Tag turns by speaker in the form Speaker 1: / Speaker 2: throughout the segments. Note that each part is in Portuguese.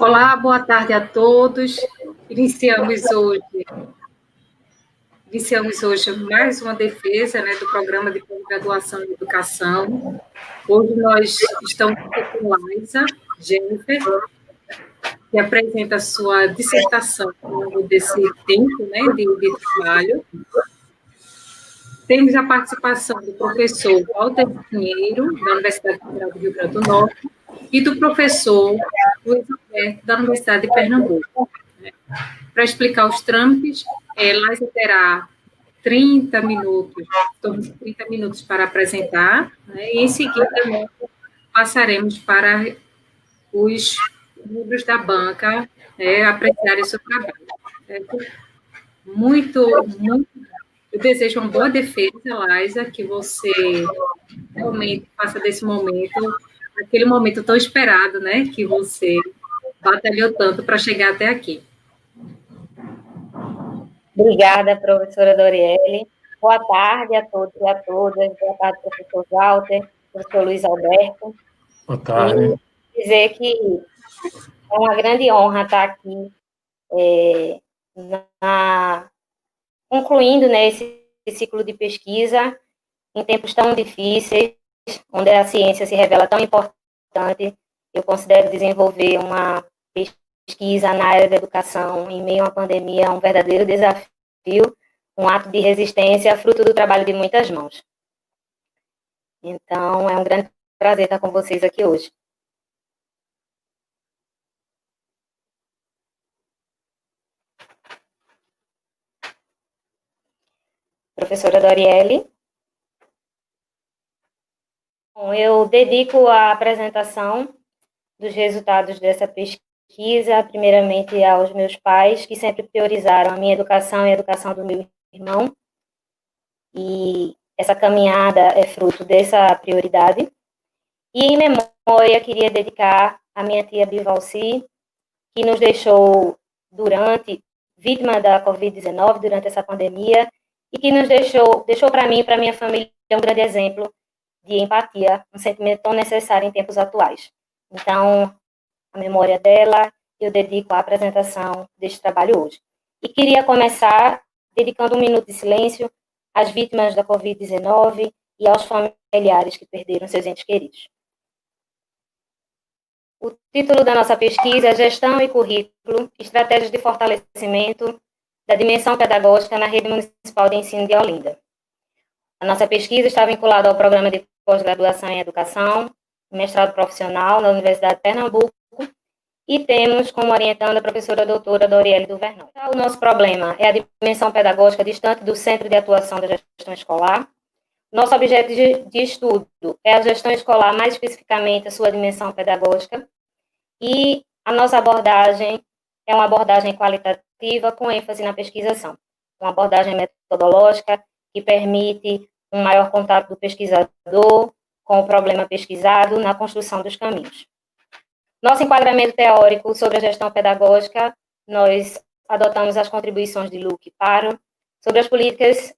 Speaker 1: Olá, boa tarde a todos. Iniciamos hoje mais uma defesa, né, do programa de pós-graduação em educação. Hoje nós estamos com Laisa Jennifer, que apresenta a sua dissertação ao longo desse tempo, né, de trabalho. Temos a participação do professor Walter Pinheiro, da Universidade Federal do Rio Grande do Norte, e do professor Luiz Alberto, da Universidade de Pernambuco. Para explicar os trâmites, Laisa terá 30 minutos, em torno de 30 minutos para apresentar, né, e em seguida passaremos para os membros da banca apreciarem o seu trabalho. Certo? Muito. Eu desejo uma boa defesa, Laisa, que você realmente faça desse momento, aquele momento tão esperado, né, que você batalhou tanto para chegar até aqui.
Speaker 2: Obrigada, professora Doriele. Boa tarde a todos e a todas. Boa tarde, professor Walter, professor Luiz Alberto.
Speaker 3: Boa tarde.
Speaker 2: E dizer que é uma grande honra estar aqui concluindo, né, esse ciclo de pesquisa em tempos tão difíceis, onde a ciência se revela tão importante. Eu considero desenvolver uma pesquisa na área da educação em meio a uma pandemia um verdadeiro desafio, um ato de resistência, fruto do trabalho de muitas mãos. Então, é um grande prazer estar com vocês aqui hoje. Professora Doriele. Bom, eu dedico a apresentação dos resultados dessa pesquisa, primeiramente aos meus pais, que sempre priorizaram a minha educação e a educação do meu irmão. E essa caminhada é fruto dessa prioridade. E em memória, queria dedicar a minha tia Bivalci, que nos deixou vítima da Covid-19 durante essa pandemia, e que nos deixou para mim e para minha família um grande exemplo de empatia, um sentimento tão necessário em tempos atuais. Então, a memória dela, eu dedico à apresentação deste trabalho hoje. E queria começar dedicando um minuto de silêncio às vítimas da Covid-19 e aos familiares que perderam seus entes queridos. O título da nossa pesquisa é Gestão e Currículo, Estratégias de Fortalecimento da Dimensão Pedagógica na Rede Municipal de Ensino de Olinda. A nossa pesquisa está vinculada ao Programa de Pós-Graduação em Educação, mestrado profissional na Universidade de Pernambuco, e temos como orientanda a professora doutora Doriele do Vernão. O nosso problema é a dimensão pedagógica distante do centro de atuação da gestão escolar. Nosso objeto de estudo é a gestão escolar, mais especificamente a sua dimensão pedagógica, e a nossa abordagem é uma abordagem qualitativa com ênfase na pesquisação, uma abordagem metodológica que permite um maior contato do pesquisador com o problema pesquisado na construção dos caminhos. Nosso enquadramento teórico sobre a gestão pedagógica, nós adotamos as contribuições de Luque e Paro. Sobre as políticas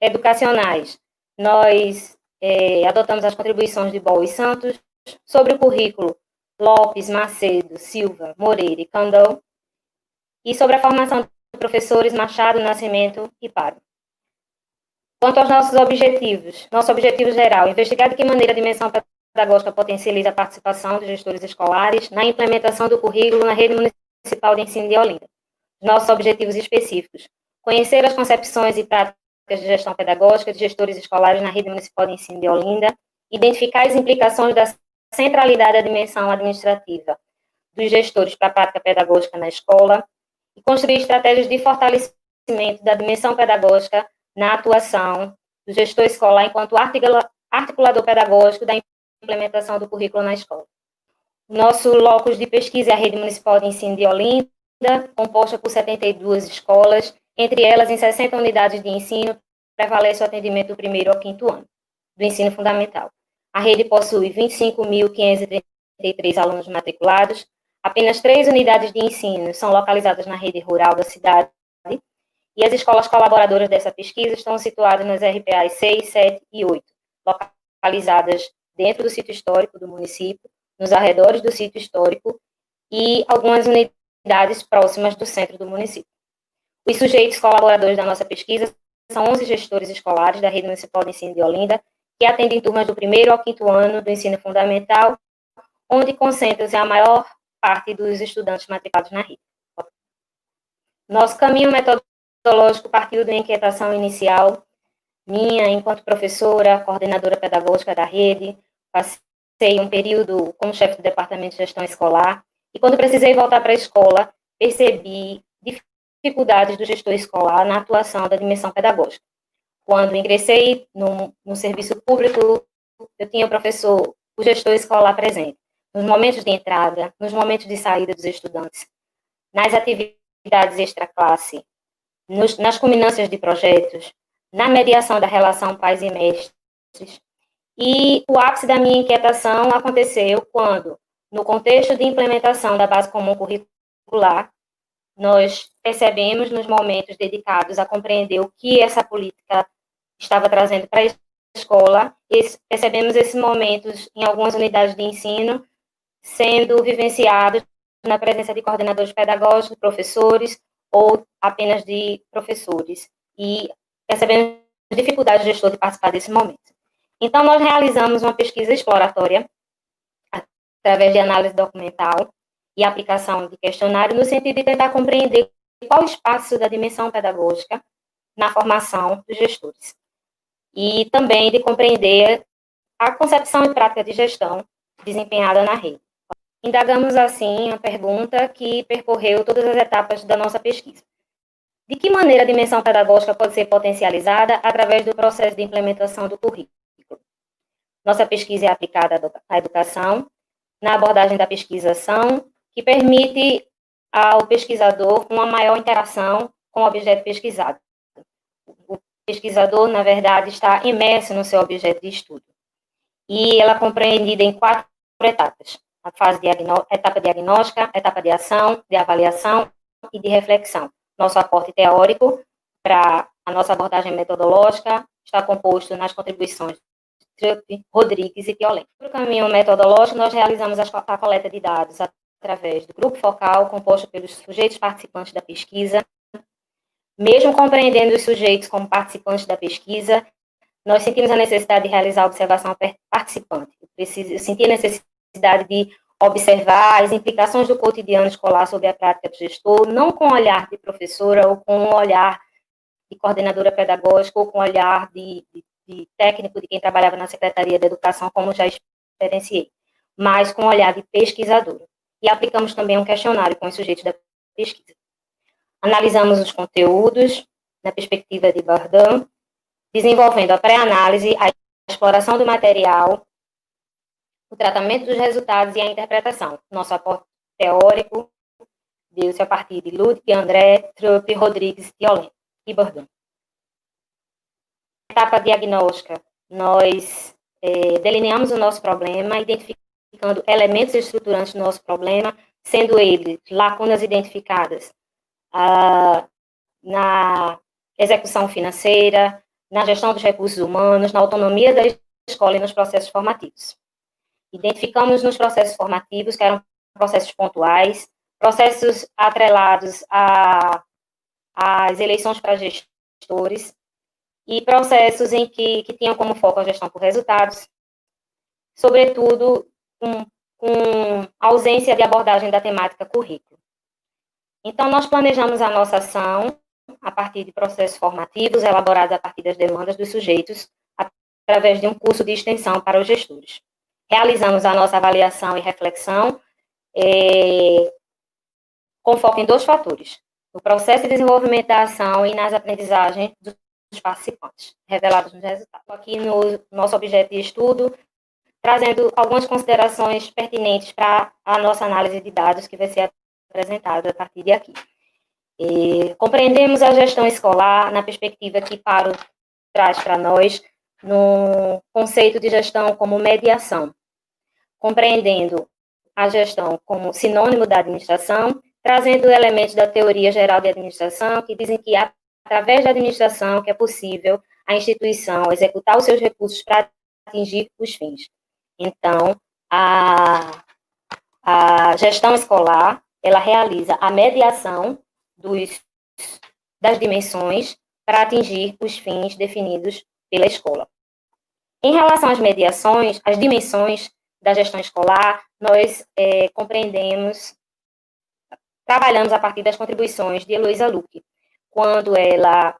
Speaker 2: educacionais, nós adotamos as contribuições de Bol e Santos. Sobre o currículo, Lopes, Macedo, Silva, Moreira e Candão. E sobre a formação de professores, Machado, Nascimento e Paro. Quanto aos nossos objetivos, nosso objetivo geral, investigar de que maneira a dimensão pedagógica potencializa a participação dos gestores escolares na implementação do currículo na Rede Municipal de Ensino de Olinda. Nossos objetivos específicos, conhecer as concepções e práticas de gestão pedagógica de gestores escolares na Rede Municipal de Ensino de Olinda, identificar as implicações da centralidade da dimensão administrativa dos gestores para a prática pedagógica na escola e construir estratégias de fortalecimento da dimensão pedagógica na atuação do gestor escolar enquanto articulador pedagógico da implementação do currículo na escola. Nosso locus de pesquisa é a Rede Municipal de Ensino de Olinda, composta por 72 escolas, entre elas em 60 unidades de ensino, prevalece o atendimento do primeiro ao quinto ano do ensino fundamental. A rede possui 25.533 alunos matriculados, apenas 3 unidades de ensino são localizadas na rede rural da cidade, e as escolas colaboradoras dessa pesquisa estão situadas nas RPAs 6, 7 e 8, localizadas dentro do sítio histórico do município, nos arredores do sítio histórico e algumas unidades próximas do centro do município. Os sujeitos colaboradores da nossa pesquisa são 11 gestores escolares da Rede Municipal de Ensino de Olinda, que atendem turmas do 1º ao 5º ano do ensino fundamental, onde concentra-se a maior parte dos estudantes matriculados na rede. Nosso caminho metodológico partiu de uma inquietação inicial minha, enquanto professora, coordenadora pedagógica da rede, passei um período como chefe do departamento de gestão escolar, e quando precisei voltar para a escola, percebi dificuldades do gestor escolar na atuação da dimensão pedagógica. Quando ingressei no serviço público, eu tinha o gestor escolar presente, nos momentos de entrada, nos momentos de saída dos estudantes, nas atividades extraclasse, nas culminâncias de projetos, na mediação da relação pais e mestres. E o ápice da minha inquietação aconteceu quando, no contexto de implementação da Base Comum Curricular, nós percebemos nos momentos dedicados a compreender o que essa política estava trazendo para a escola, percebemos esses momentos em algumas unidades de ensino sendo vivenciados na presença de coordenadores pedagógicos, professores ou apenas de professores. E percebemos dificuldades do gestor de participar desse momento. Então, nós realizamos uma pesquisa exploratória através de análise documental e aplicação de questionário no sentido de tentar compreender qual o espaço da dimensão pedagógica na formação dos gestores. E também de compreender a concepção e prática de gestão desempenhada na rede. Indagamos, assim, a pergunta que percorreu todas as etapas da nossa pesquisa. De que maneira a dimensão pedagógica pode ser potencializada através do processo de implementação do currículo? Nossa pesquisa é aplicada à educação, na abordagem da pesquisação, que permite ao pesquisador uma maior interação com o objeto pesquisado. O pesquisador, na verdade, está imerso no seu objeto de estudo. E ela é compreendida em 4 etapas. A fase etapa diagnóstica, etapa de ação, de avaliação e de reflexão. Nosso aporte teórico para a nossa abordagem metodológica está composto nas contribuições de Trupp, Rodrigues e Tiolén. No caminho metodológico, nós realizamos a coleta de dados através do grupo focal, composto pelos sujeitos participantes da pesquisa. Mesmo compreendendo os sujeitos como participantes da pesquisa, nós sentimos a necessidade de realizar a observação participante. Eu senti a necessidade de observar as implicações do cotidiano escolar sobre a prática do gestor, não com o olhar de professora ou com o olhar de coordenadora pedagógica ou com o olhar de técnico de quem trabalhava na Secretaria de Educação, como já experienciei, mas com o olhar de pesquisadora. E aplicamos também um questionário com os sujeitos da pesquisa. Analisamos os conteúdos na perspectiva de Bourdieu, desenvolvendo a pré-análise, a exploração do material, o tratamento dos resultados e a interpretação. Nosso aporte teórico deu-se a partir de Ludwig, André, Trupp, Rodrigues, Tiolén e Bourdieu. Na etapa diagnóstica, nós delineamos o nosso problema, identificando elementos estruturantes do nosso problema, sendo eles lacunas identificadas na execução financeira, na gestão dos recursos humanos, na autonomia da escola e nos processos formativos. Identificamos nos processos formativos, que eram processos pontuais, processos atrelados às eleições para gestores e processos em que tinham como foco a gestão por resultados, sobretudo com ausência de abordagem da temática currículo. Então, nós planejamos a nossa ação a partir de processos formativos elaborados a partir das demandas dos sujeitos, através de um curso de extensão para os gestores. Realizamos a nossa avaliação e reflexão com foco em 2 fatores: no processo de desenvolvimento da ação e nas aprendizagens dos participantes, revelados nos resultados. Aqui no nosso objeto de estudo, trazendo algumas considerações pertinentes para a nossa análise de dados que vai ser apresentada a partir de aqui. Compreendemos a gestão escolar na perspectiva que Paro traz para nós, no conceito de gestão como mediação, compreendendo a gestão como sinônimo da administração, trazendo elementos da teoria geral de administração que dizem que através da administração que é possível a instituição executar os seus recursos para atingir os fins. Então, a A gestão escolar, ela realiza a mediação das dimensões para atingir os fins definidos pela escola. Em relação às mediações, as dimensões da gestão escolar, nós trabalhamos a partir das contribuições de Heloísa Luque, quando ela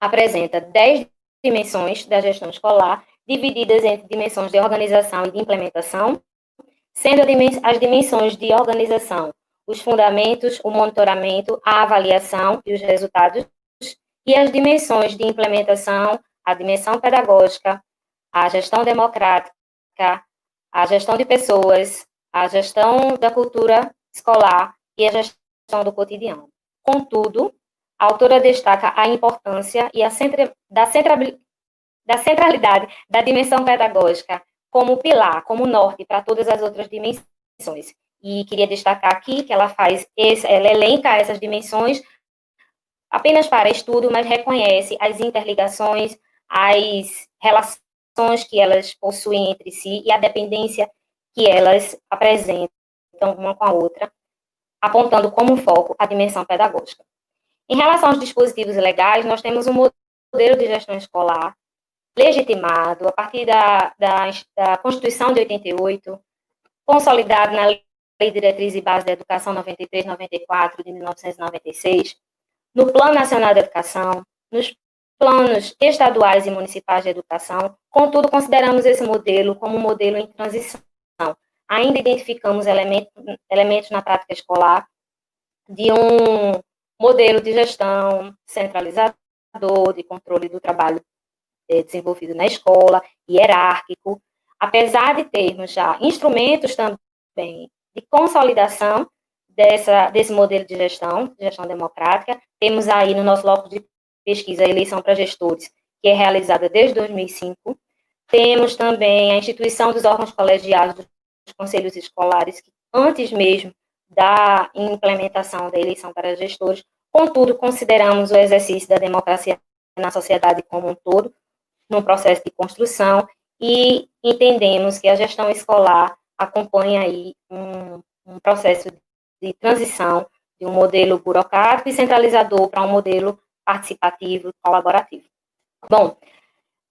Speaker 2: apresenta 10 dimensões da gestão escolar, divididas entre dimensões de organização e de implementação, sendo as dimensões de organização os fundamentos, o monitoramento, a avaliação e os resultados, e as dimensões de implementação, a dimensão pedagógica, a gestão democrática, a gestão de pessoas, a gestão da cultura escolar e a gestão do cotidiano. Contudo, a autora destaca a importância e da centralidade da dimensão pedagógica como pilar, como norte para todas as outras dimensões. E queria destacar aqui que ela elenca essas dimensões apenas para estudo, mas reconhece as interligações, as relações que elas possuem entre si e a dependência que elas apresentam uma com a outra, apontando como foco a dimensão pedagógica. Em relação aos dispositivos legais, nós temos um modelo de gestão escolar legitimado a partir da Constituição de 88, consolidado na Lei Diretriz e Base da Educação 93/94 de 1996, no Plano Nacional de Educação, nos planos estaduais e municipais de educação. Contudo, consideramos esse modelo como um modelo em transição. Ainda identificamos elementos na prática escolar de um modelo de gestão centralizador, de controle do trabalho desenvolvido na escola, hierárquico, apesar de termos já instrumentos também de consolidação desse modelo de gestão democrática. Temos aí no nosso bloco de pesquisa a eleição para gestores, que é realizada desde 2005. Temos também a instituição dos órgãos colegiados dos conselhos escolares, que antes mesmo da implementação da eleição para gestores. Contudo, consideramos o exercício da democracia na sociedade como um todo, num processo de construção, e entendemos que a gestão escolar acompanha aí um processo de transição de um modelo burocrático e centralizador para um modelo participativo, colaborativo. Bom,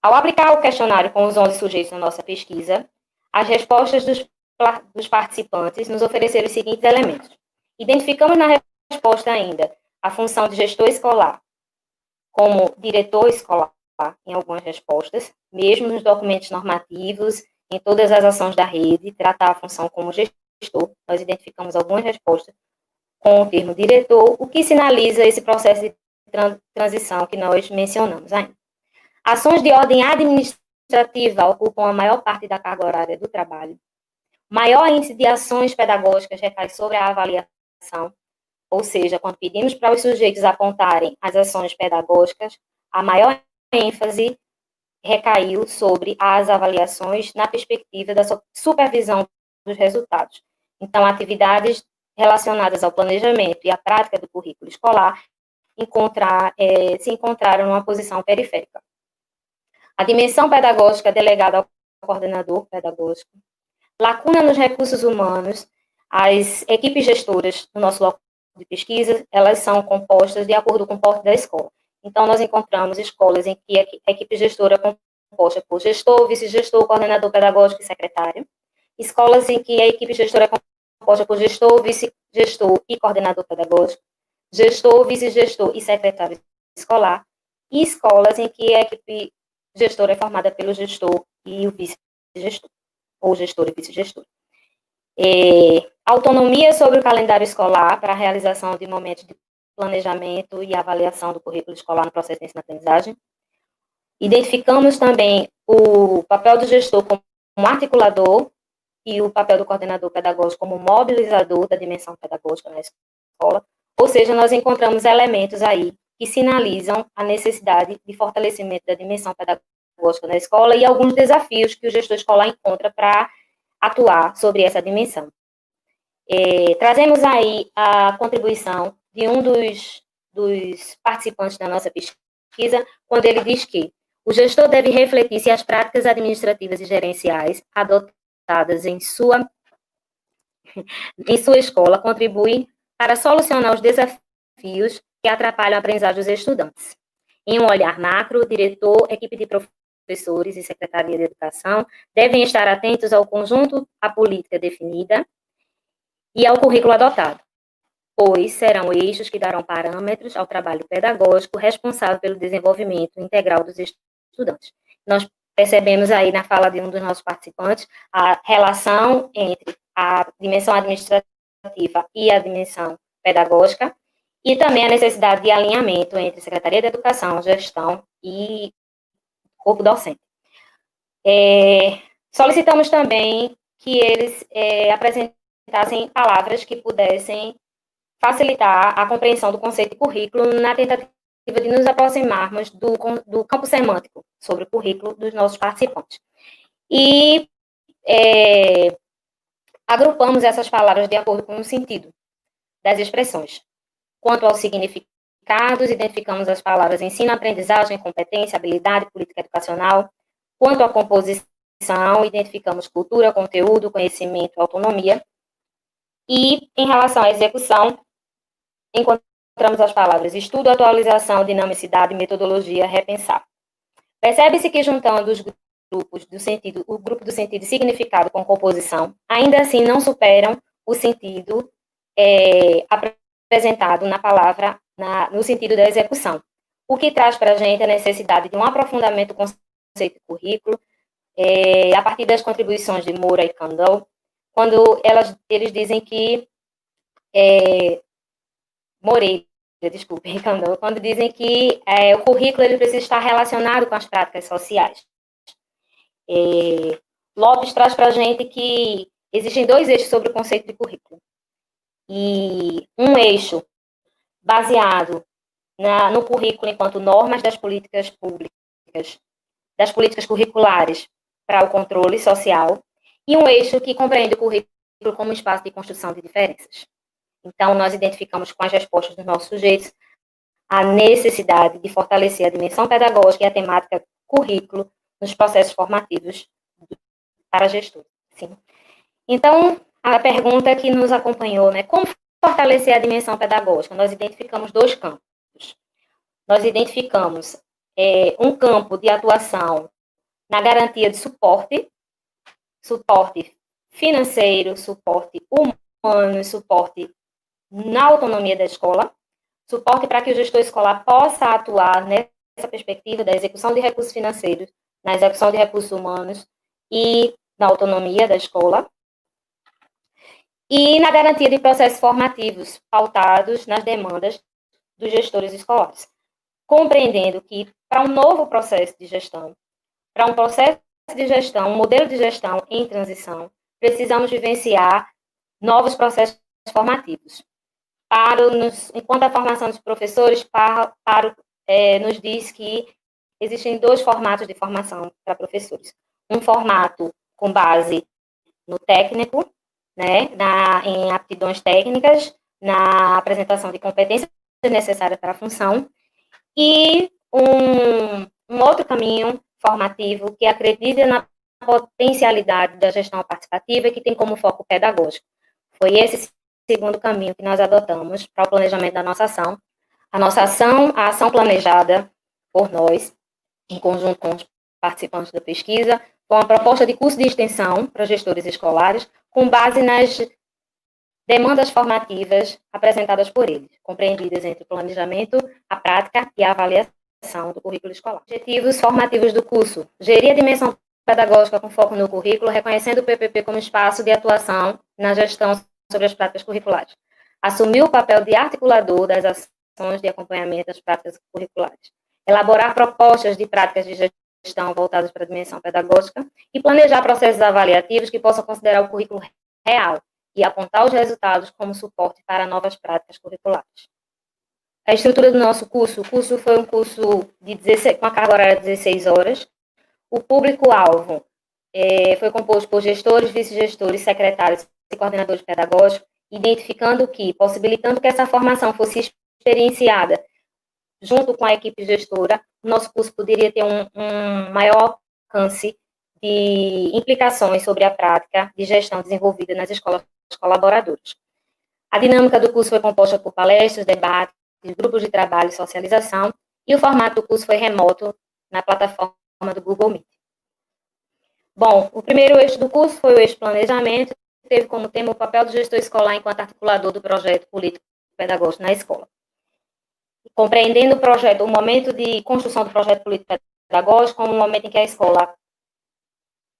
Speaker 2: ao aplicar o questionário com os 11 sujeitos na nossa pesquisa, as respostas dos participantes nos ofereceram os seguintes elementos. Identificamos na resposta ainda a função de gestor escolar como diretor escolar em algumas respostas, mesmo nos documentos normativos, em todas as ações da rede, tratar a função como gestor. Nós identificamos algumas respostas com o termo diretor, o que sinaliza esse processo de transição que nós mencionamos ainda. Ações de ordem administrativa ocupam a maior parte da carga horária do trabalho. Maior índice de ações pedagógicas recai sobre a avaliação, ou seja, quando pedimos para os sujeitos apontarem as ações pedagógicas, a maior ênfase recaiu sobre as avaliações na perspectiva da supervisão dos resultados. Então, atividades relacionadas ao planejamento e à prática do currículo escolar se encontraram numa posição periférica. A dimensão pedagógica delegada ao coordenador pedagógico, lacuna nos recursos humanos. As equipes gestoras no nosso local de pesquisa, elas são compostas de acordo com o porte da escola. Então, nós encontramos escolas em que a equipe gestora é composta por gestor, vice-gestor, coordenador pedagógico e secretário. Escolas em que a equipe gestora é composta por gestor, vice-gestor e coordenador pedagógico. Gestor, vice-gestor e secretário escolar. E escolas em que a equipe gestora é formada pelo gestor e o vice-gestor, ou gestor e vice-gestor. Autonomia sobre o calendário escolar para a realização de momentos de planejamento e avaliação do currículo escolar no processo de ensino-aprendizagem. Identificamos também o papel do gestor como articulador e o papel do coordenador pedagógico como mobilizador da dimensão pedagógica na escola. Ou seja, nós encontramos elementos aí que sinalizam a necessidade de fortalecimento da dimensão pedagógica na escola e alguns desafios que o gestor escolar encontra para atuar sobre essa dimensão. Trazemos aí a contribuição de um dos participantes da nossa pesquisa, quando ele diz que o gestor deve refletir se as práticas administrativas e gerenciais adotadas em sua em sua escola contribuem para solucionar os desafios que atrapalham a aprendizagem dos estudantes. Em um olhar macro, o diretor, equipe de professores e Secretaria de Educação devem estar atentos ao conjunto, à política definida e ao currículo adotado, pois serão eixos que darão parâmetros ao trabalho pedagógico responsável pelo desenvolvimento integral dos estudantes. Nós percebemos aí na fala de um dos nossos participantes a relação entre a dimensão administrativa e a dimensão pedagógica, e também a necessidade de alinhamento entre Secretaria de Educação, gestão e corpo docente. Solicitamos também que eles apresentassem palavras que pudessem facilitar a compreensão do conceito de currículo na tentativa de nos aproximarmos do campo semântico sobre o currículo dos nossos participantes. E agrupamos essas palavras de acordo com o sentido das expressões. Quanto aos significados, identificamos as palavras ensino, aprendizagem, competência, habilidade, política educacional. Quanto à composição, identificamos cultura, conteúdo, conhecimento, autonomia. E, em relação à execução, encontramos as palavras estudo, atualização, dinamicidade, metodologia, repensar. Percebe-se que, juntando os grupos do sentido, o grupo do sentido e significado com composição, ainda assim não superam o sentido apresentado na palavra, no sentido da execução, o que traz para a gente a necessidade de um aprofundamento do conceito de currículo, a partir das contribuições de Moura e Kandel, quando eles dizem que Moreira, desculpe, Kandel, quando dizem que o currículo ele precisa estar relacionado com as práticas sociais. Lopes traz para a gente que existem dois eixos sobre o conceito de currículo. E um eixo baseado no currículo enquanto normas das políticas públicas, das políticas curriculares para o controle social, e um eixo que compreende o currículo como espaço de construção de diferenças. Então, nós identificamos com as respostas dos nossos sujeitos a necessidade de fortalecer a dimensão pedagógica e a temática currículo nos processos formativos para gestores. Sim. Então, a pergunta que nos acompanhou, né? Como fortalecer a dimensão pedagógica? Nós identificamos dois campos. Nós identificamos um campo de atuação na garantia de suporte financeiro, suporte humano, suporte na autonomia da escola, suporte para que o gestor escolar possa atuar nessa perspectiva da execução de recursos financeiros, na execução de recursos humanos e na autonomia da escola, e na garantia de processos formativos pautados nas demandas dos gestores escolares, compreendendo que, para um novo processo de gestão, para um processo de gestão, um modelo de gestão em transição, precisamos vivenciar novos processos formativos. Enquanto a formação dos professores, nos diz que existem dois formatos de formação para professores. Um formato com base no técnico, né, em aptidões técnicas, na apresentação de competências necessárias para a função, e um outro caminho formativo que acredita na potencialidade da gestão participativa e que tem como foco pedagógico. Foi esse segundo caminho que nós adotamos para o planejamento da nossa ação. A nossa ação, a ação planejada por nós, em conjunto com os participantes da pesquisa, com a proposta de curso de extensão para gestores escolares, com base nas demandas formativas apresentadas por eles, compreendidas entre o planejamento, a prática e a avaliação do currículo escolar. Objetivos formativos do curso: gerir a dimensão pedagógica com foco no currículo, reconhecendo o PPP como espaço de atuação na gestão sobre as práticas curriculares. Assumir o papel de articulador das ações de acompanhamento das práticas curriculares. Elaborar propostas de práticas de gestão voltadas para a dimensão pedagógica e planejar processos avaliativos que possam considerar o currículo real e apontar os resultados como suporte para novas práticas curriculares. A estrutura do nosso curso: o curso foi um curso com a carga horária de 16 horas. O público-alvo foi composto por gestores, vice-gestores, secretários e coordenadores pedagógicos, possibilitando que essa formação fosse experienciada junto com a equipe gestora. O nosso curso poderia ter um maior alcance de implicações sobre a prática de gestão desenvolvida nas escolas colaboradoras. A dinâmica do curso foi composta por palestras, debates, grupos de trabalho e socialização, e o formato do curso foi remoto na plataforma do Google Meet. Bom, o primeiro eixo do curso foi o eixo planejamento, que teve como tema o papel do gestor escolar enquanto articulador do projeto político-pedagógico na escola. Compreendendo o projeto, o momento de construção do projeto político-pedagógico como um momento em que a escola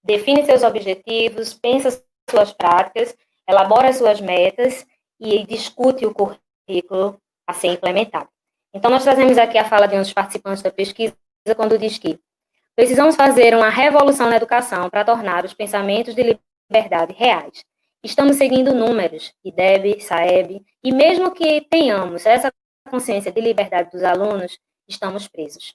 Speaker 2: define seus objetivos, pensa suas práticas, elabora suas metas e discute o currículo a ser implementado. Então, nós trazemos aqui a fala de um dos participantes da pesquisa, quando diz que precisamos fazer uma revolução na educação para tornar os pensamentos de liberdade reais. Estamos seguindo números, IDEB, SAEB, e mesmo que tenhamos essa consciência de liberdade dos alunos, estamos presos.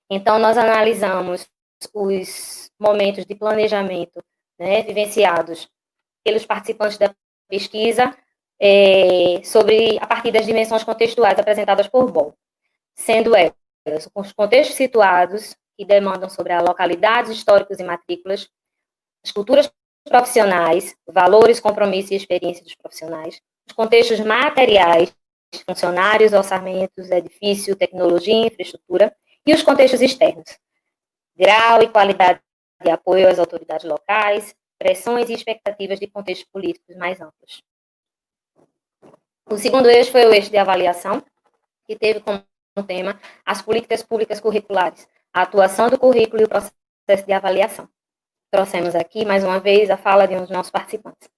Speaker 2: Então, nós analisamos os momentos de planejamento, né, vivenciados pelos participantes da pesquisa, a partir das dimensões contextuais apresentadas por Ball, sendo elas os contextos situados, que demandam sobre as localidades, históricos e matrículas, as culturas profissionais, valores, compromissos e experiência dos profissionais, os contextos materiais, funcionários, orçamentos, edifício, tecnologia, infraestrutura, e os contextos externos, grau e qualidade de apoio às autoridades locais, pressões e expectativas de contextos políticos mais amplos. O segundo eixo foi o eixo de avaliação, que teve como tema as políticas públicas curriculares, a atuação do currículo e o processo de avaliação. Trouxemos aqui, mais uma vez, a fala de um dos nossos participantes.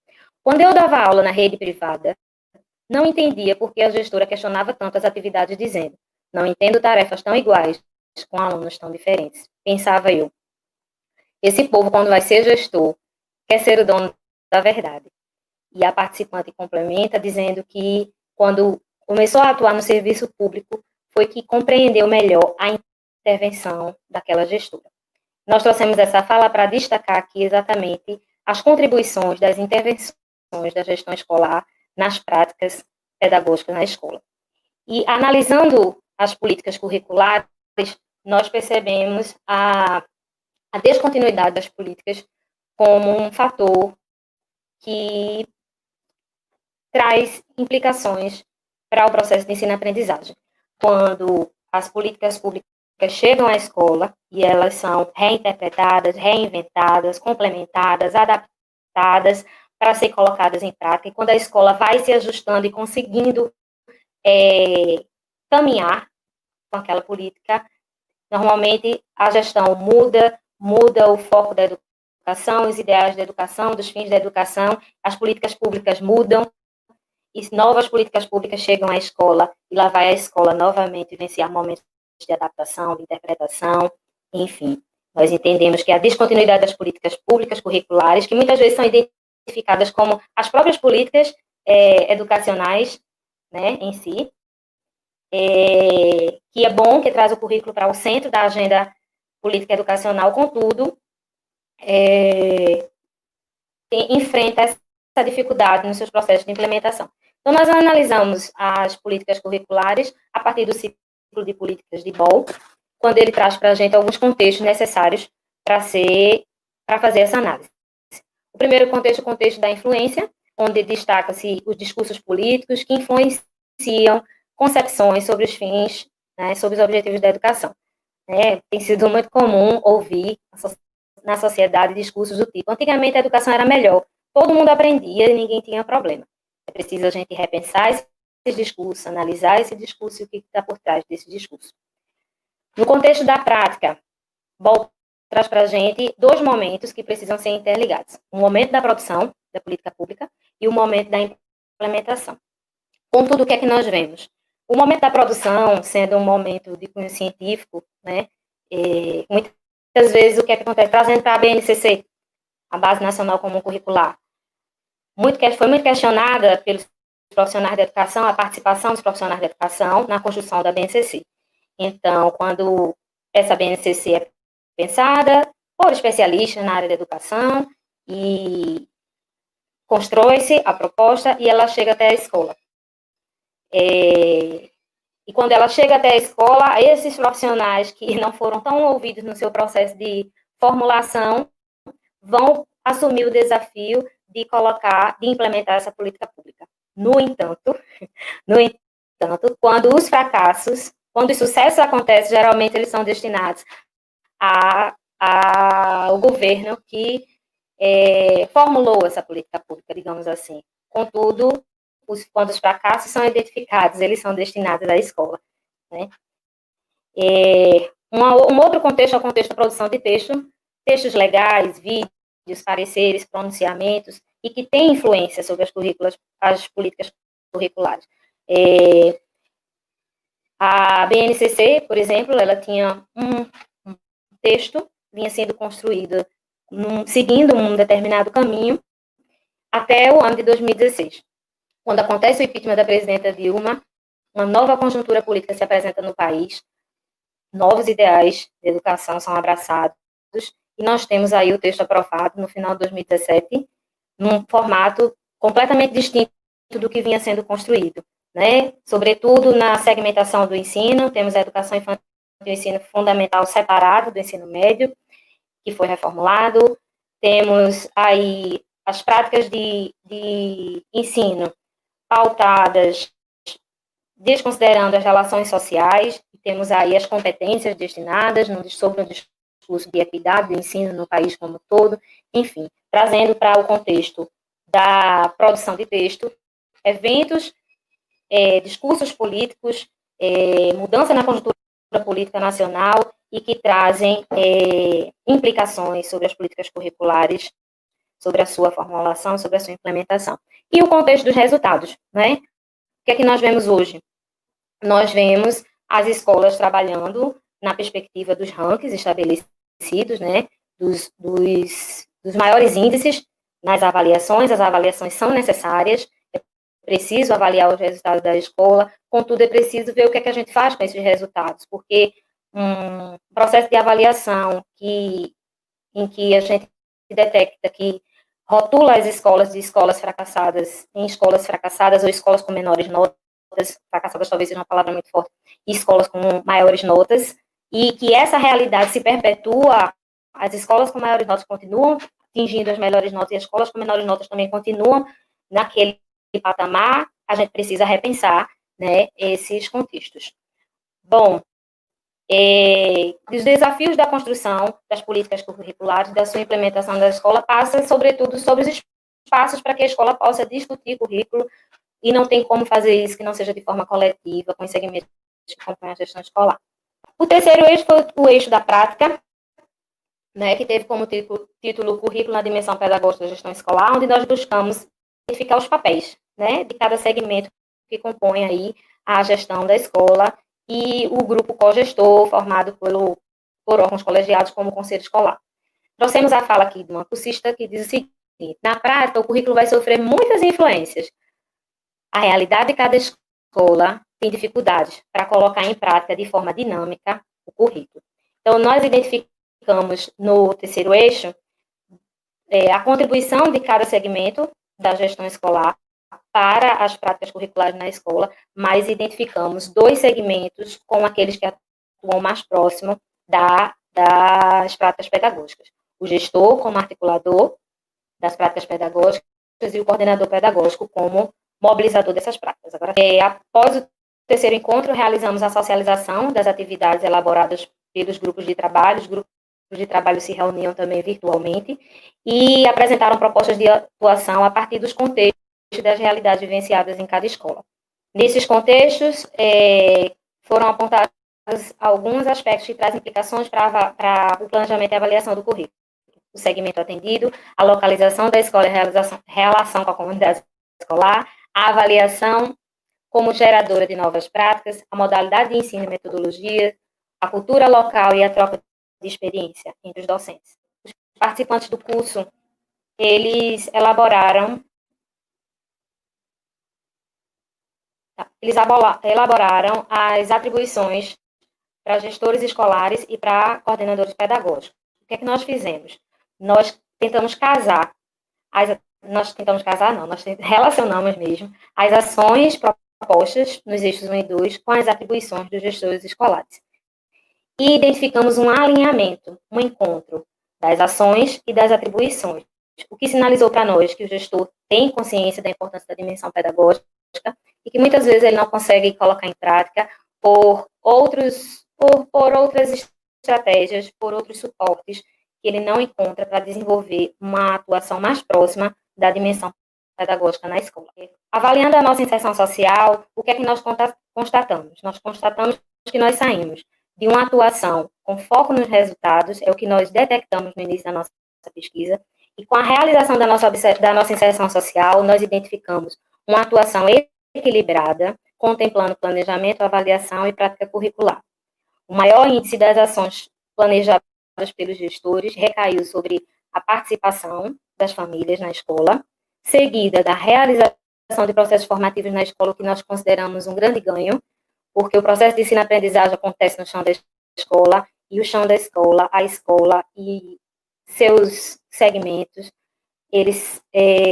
Speaker 2: Quando eu dava aula na rede privada, não entendia por que a gestora questionava tanto as atividades, dizendo: não entendo tarefas tão iguais com alunos tão diferentes. Pensava eu. Esse povo, quando vai ser gestor, quer ser o dono da verdade. E a participante complementa dizendo que, quando começou a atuar no serviço público, foi que compreendeu melhor a intervenção daquela gestora. Nós trouxemos essa fala para destacar aqui exatamente as contribuições das intervenções da gestão escolar nas práticas pedagógicas na escola. E, analisando as políticas curriculares, nós percebemos a descontinuidade das políticas como um fator que traz implicações para o processo de ensino-aprendizagem. Quando as políticas públicas chegam à escola e elas são reinterpretadas, reinventadas, complementadas, adaptadas para ser colocadas em prática, e quando a escola vai se ajustando e conseguindo caminhar com aquela política, normalmente a gestão muda o foco da educação, os ideais da educação, dos fins da educação, as políticas públicas mudam, e novas políticas públicas chegam à escola, e lá vai a escola novamente vivenciar momentos de adaptação, de interpretação, enfim. Nós entendemos que a descontinuidade das políticas públicas curriculares, que muitas vezes são identificadas como as próprias políticas educacionais, né, em si, que é bom, que traz o currículo para o centro da agenda política educacional, contudo, enfrenta essa dificuldade nos seus processos de implementação. Então, nós analisamos as políticas curriculares a partir do ciclo de políticas de Ball, quando ele traz para a gente alguns contextos necessários para fazer essa análise. O primeiro contexto é o contexto da influência, onde destaca-se os discursos políticos que influenciam concepções sobre os fins, né, sobre os objetivos da educação. Tem sido muito comum ouvir na sociedade discursos do tipo: antigamente a educação era melhor, todo mundo aprendia e ninguém tinha problema. É preciso a gente repensar esses discursos, analisar esse discurso e o que está por trás desse discurso. No contexto da prática, Ball traz para a gente dois momentos que precisam ser interligados: o momento da produção da política pública e o momento da implementação. Contudo, o que é que nós vemos? O momento da produção, sendo um momento de cunho científico, né, muitas vezes o que é que acontece? Trazendo para a BNCC, a Base Nacional Comum Curricular, foi muito questionada pelos profissionais da educação, a participação dos profissionais da educação na construção da BNCC. Então, quando essa BNCC é pensada por especialistas na área da educação, e constrói-se a proposta e ela chega até a escola. E quando ela chega até a escola, esses profissionais que não foram tão ouvidos no seu processo de formulação vão assumir o desafio de implementar essa política pública. No entanto, quando os sucessos acontecem, geralmente eles são destinados ao governo que formulou essa política pública, digamos assim. Contudo, quando os fracassos são identificados, eles são destinados à escola, né? Um outro contexto é o contexto da produção de textos legais, vídeos, pareceres, pronunciamentos, e que tem influência sobre as políticas curriculares. A BNCC, por exemplo, ela tinha um texto, vinha sendo construído seguindo um determinado caminho até o ano de 2016. Quando acontece o impeachment da presidenta Dilma, uma nova conjuntura política se apresenta no país, novos ideais de educação são abraçados, e nós temos aí o texto aprovado no final de 2017, num formato completamente distinto do que vinha sendo construído, né? Sobretudo na segmentação do ensino, temos a educação infantil e o ensino fundamental separado do ensino médio, que foi reformulado, temos aí as práticas de ensino pautadas desconsiderando as relações sociais, temos aí as competências destinadas sobre o discurso de equidade do ensino no país como um todo, enfim, trazendo para o contexto da produção de texto, eventos, discursos políticos, mudança na conjuntura política nacional e que trazem implicações sobre as políticas curriculares, sobre a sua formulação, sobre a sua implementação. E o contexto dos resultados, né? O que é que nós vemos hoje? Nós vemos as escolas trabalhando na perspectiva dos rankings estabelecidos, né? Dos maiores índices nas avaliações. As avaliações são necessárias, é preciso avaliar os resultados da escola, contudo, é preciso ver o que é que a gente faz com esses resultados, porque um processo de avaliação em que a gente detecta que rotula as escolas de escolas fracassadas em escolas fracassadas ou escolas com menores notas, fracassadas talvez seja uma palavra muito forte, e escolas com maiores notas, e que essa realidade se perpetua, as escolas com maiores notas continuam atingindo as melhores notas e as escolas com menores notas também continuam naquele patamar, a gente precisa repensar, né, esses contextos. Bom, os desafios da construção das políticas curriculares, da sua implementação da escola, passa, sobretudo, sobre os espaços para que a escola possa discutir currículo, e não tem como fazer isso que não seja de forma coletiva, com os segmentos que acompanham a gestão escolar. O terceiro eixo foi o eixo da prática, né, que teve como título Currículo na Dimensão Pedagógica da Gestão Escolar, onde nós buscamos identificar os papéis, né, de cada segmento que compõe aí a gestão da escola, e o grupo cogestor, formado por órgãos colegiados como o Conselho Escolar. Trouxemos a fala aqui de uma cursista que diz o seguinte: na prática, o currículo vai sofrer muitas influências. A realidade de cada escola tem dificuldades para colocar em prática de forma dinâmica o currículo. Então, nós identificamos no terceiro eixo a contribuição de cada segmento da gestão escolar para as práticas curriculares na escola, mas identificamos 2 segmentos com aqueles que atuam mais próximo das práticas pedagógicas. O gestor como articulador das práticas pedagógicas e o coordenador pedagógico como mobilizador dessas práticas. Agora, após o terceiro encontro, realizamos a socialização das atividades elaboradas pelos grupos de trabalho. Os grupos de trabalho se reuniam também virtualmente e apresentaram propostas de atuação a partir dos contextos das realidades vivenciadas em cada escola. Nesses contextos, foram apontados alguns aspectos que trazem implicações para o planejamento e avaliação do currículo. O segmento atendido, a localização da escola e relação com a comunidade escolar, a avaliação como geradora de novas práticas, a modalidade de ensino e metodologia, a cultura local e a troca de experiência entre os docentes. Os participantes do curso, eles elaboraram as atribuições para gestores escolares e para coordenadores pedagógicos. O que é que nós fizemos? Nós relacionamos mesmo as ações propostas nos eixos 1 e 2 com as atribuições dos gestores escolares. E identificamos um alinhamento, um encontro das ações e das atribuições. o que sinalizou para nós que o gestor tem consciência da importância da dimensão pedagógica e que muitas vezes ele não consegue colocar em prática por outras estratégias, por outros suportes que ele não encontra para desenvolver uma atuação mais próxima da dimensão pedagógica na escola. Avaliando a nossa inserção social, o que é que nós constatamos? Nós constatamos que nós saímos de uma atuação com foco nos resultados, é o que nós detectamos no início da nossa pesquisa, e com a realização da nossa inserção social, nós identificamos uma atuação equilibrada, contemplando planejamento, avaliação e prática curricular. O maior índice das ações planejadas pelos gestores recaiu sobre a participação das famílias na escola, seguida da realização de processos formativos na escola, o que nós consideramos um grande ganho, porque o processo de ensino-aprendizagem acontece no chão da escola, e o chão da escola, a escola e seus segmentos, eles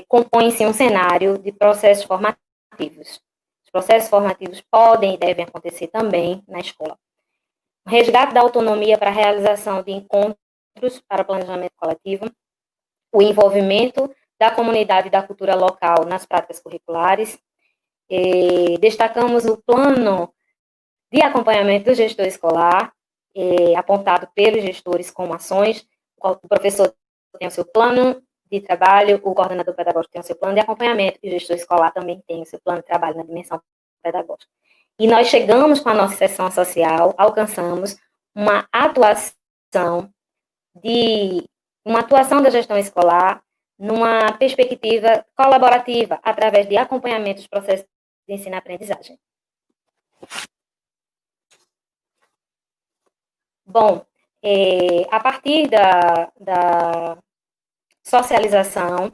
Speaker 2: compõem-se um cenário de processos formativos. Os processos formativos podem e devem acontecer também na escola. O resgate da autonomia para a realização de encontros para planejamento coletivo, o envolvimento da comunidade e da cultura local nas práticas curriculares. Destacamos o plano de acompanhamento do gestor escolar, apontado pelos gestores como ações. O professor tem o seu plano de trabalho, o coordenador pedagógico tem o seu plano de acompanhamento, e o gestor escolar também tem o seu plano de trabalho na dimensão pedagógica. E nós chegamos com a nossa sessão social, alcançamos uma atuação da gestão escolar numa perspectiva colaborativa, através de acompanhamento dos processos de ensino-aprendizagem. Bom, a partir da socialização,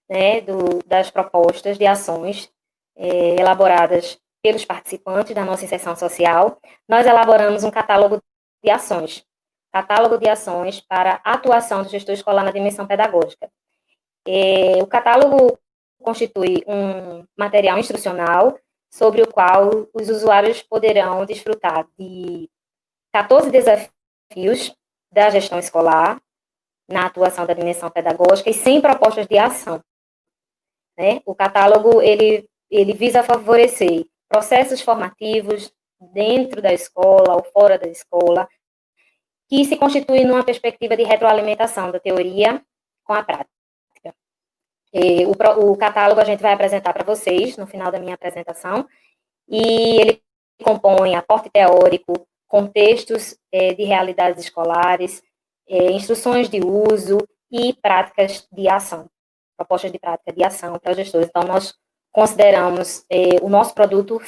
Speaker 2: né, das propostas de ações elaboradas pelos participantes da nossa inserção social, nós elaboramos um catálogo de ações para a atuação do gestor escolar na dimensão pedagógica. O catálogo constitui um material instrucional sobre o qual os usuários poderão desfrutar de 14 desafios da gestão escolar na atuação da dimensão pedagógica e 100 propostas de ação. Né? O catálogo ele visa favorecer processos formativos dentro da escola ou fora da escola, que se constituem numa perspectiva de retroalimentação da teoria com a prática. O catálogo a gente vai apresentar para vocês no final da minha apresentação, e ele compõe aporte teórico, contextos de realidades escolares, instruções de uso e práticas de ação, propostas de prática de ação para os gestores. Então, nós consideramos o nosso produto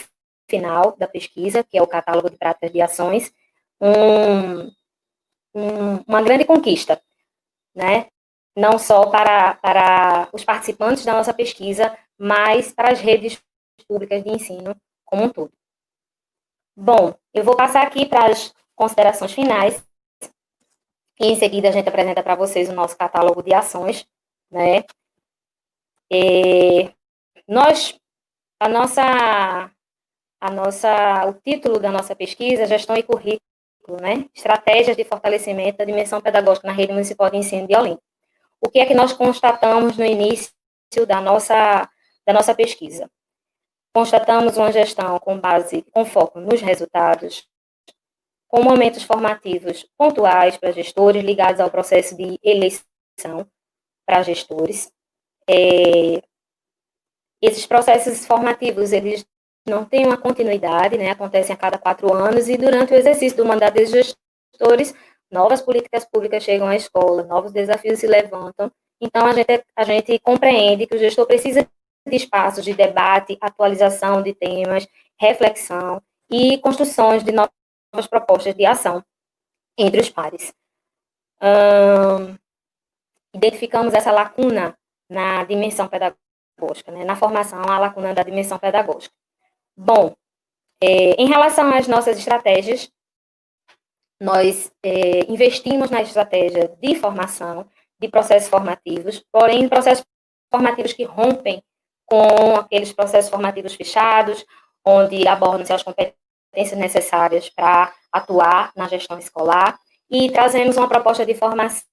Speaker 2: final da pesquisa, que é o catálogo de práticas de ações, uma grande conquista, né? Não só para os participantes da nossa pesquisa, mas para as redes públicas de ensino como um todo. Bom, eu vou passar aqui para as considerações finais, e em seguida a gente apresenta para vocês o nosso catálogo de ações, né? O título da nossa pesquisa, Gestão e Currículo, né? Estratégias de fortalecimento da dimensão pedagógica na rede municipal de ensino de Olinda. O que é que nós constatamos no início da nossa pesquisa? Constatamos uma gestão com foco nos resultados, com momentos formativos pontuais para gestores, ligados ao processo de eleição para gestores. Esses processos formativos, eles não têm uma continuidade, né? Acontecem a cada 4 anos, e durante o exercício do mandato dos gestores, novas políticas públicas chegam à escola, novos desafios se levantam. Então, a gente compreende que o gestor precisa de espaços de debate, atualização de temas, reflexão e construções de novas propostas de ação entre os pares. Identificamos essa lacuna na dimensão pedagógica, né? Na formação, a lacuna da dimensão pedagógica. Bom, em relação às nossas estratégias, nós investimos na estratégia de formação, de processos formativos, porém, processos formativos que rompem com aqueles processos formativos fechados, onde abordam-se as competências necessárias para atuar na gestão escolar, e trazemos uma proposta de formação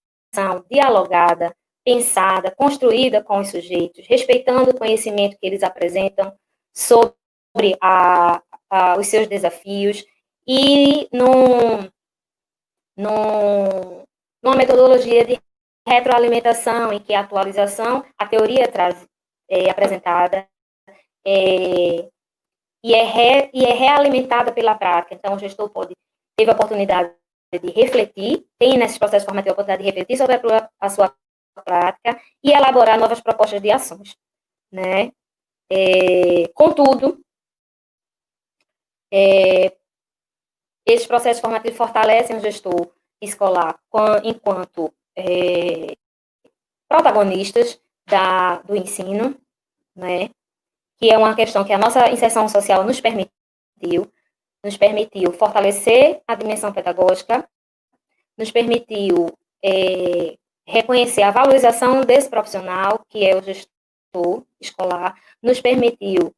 Speaker 2: dialogada pensada, construída com os sujeitos, respeitando o conhecimento que eles apresentam sobre os seus desafios e numa metodologia de retroalimentação em que a atualização, a teoria é apresentada e é realimentada pela prática. Então, o gestor teve a oportunidade de refletir, tem nesse processo formativo a oportunidade de refletir sobre a sua prática e elaborar novas propostas de ações, né? Contudo, esses processos formativos fortalecem o gestor escolar enquanto protagonistas do ensino, né? Que é uma questão que a nossa inserção social nos permitiu fortalecer a dimensão pedagógica, nos permitiu reconhecer a valorização desse profissional, que é o gestor escolar, nos permitiu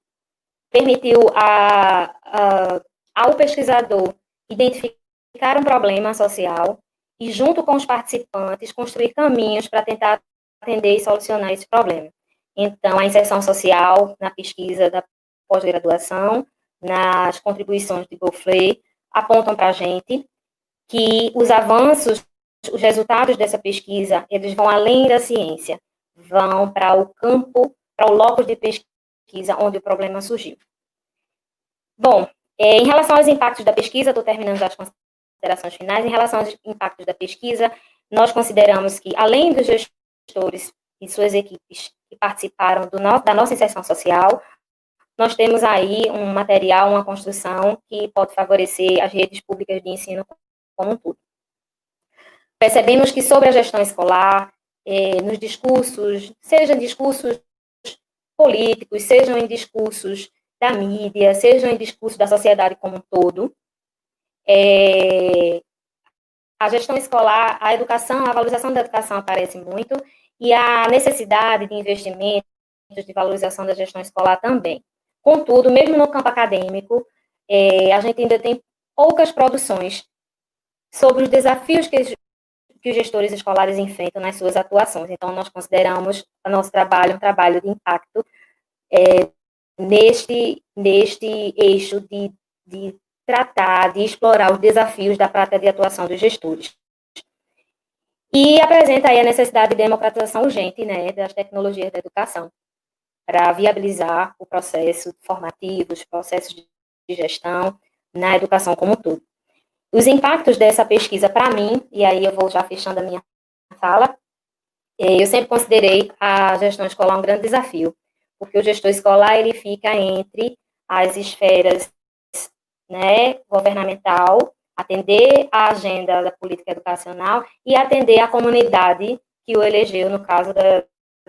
Speaker 2: ao pesquisador identificar um problema social e, junto com os participantes, construir caminhos para tentar atender e solucionar esse problema. Então, a inserção social na pesquisa da pós-graduação, nas contribuições de Goffley, apontam para a gente que os avanços, os resultados dessa pesquisa, eles vão além da ciência, vão para o campo, para o locus de pesquisa onde o problema surgiu. Bom, em relação aos impactos da pesquisa, estou terminando as considerações finais. Em relação aos impactos da pesquisa, nós consideramos que, além dos gestores e suas equipes que participaram da nossa inserção social, nós temos aí um material, uma construção que pode favorecer as redes públicas de ensino como um todo. Percebemos que sobre a gestão escolar, nos discursos, sejam discursos políticos, sejam em discursos da mídia, sejam em discursos da sociedade como um todo, a gestão escolar, a educação, a valorização da educação aparece muito, e a necessidade de investimentos, de valorização da gestão escolar também. Contudo, mesmo no campo acadêmico, a gente ainda tem poucas produções sobre os desafios que os gestores escolares enfrentam nas suas atuações. Então, nós consideramos o nosso trabalho um trabalho de impacto neste eixo de tratar, de explorar os desafios da prática de atuação dos gestores. E apresenta aí a necessidade de democratização urgente, né, das tecnologias da educação, para viabilizar o processo formativo, os processos de gestão na educação como um todo. Os impactos dessa pesquisa, para mim, e aí eu vou já fechando a minha fala, eu sempre considerei a gestão escolar um grande desafio, porque o gestor escolar, ele fica entre as esferas, né, governamental, atender a agenda da política educacional e atender a comunidade que o elegeu, no caso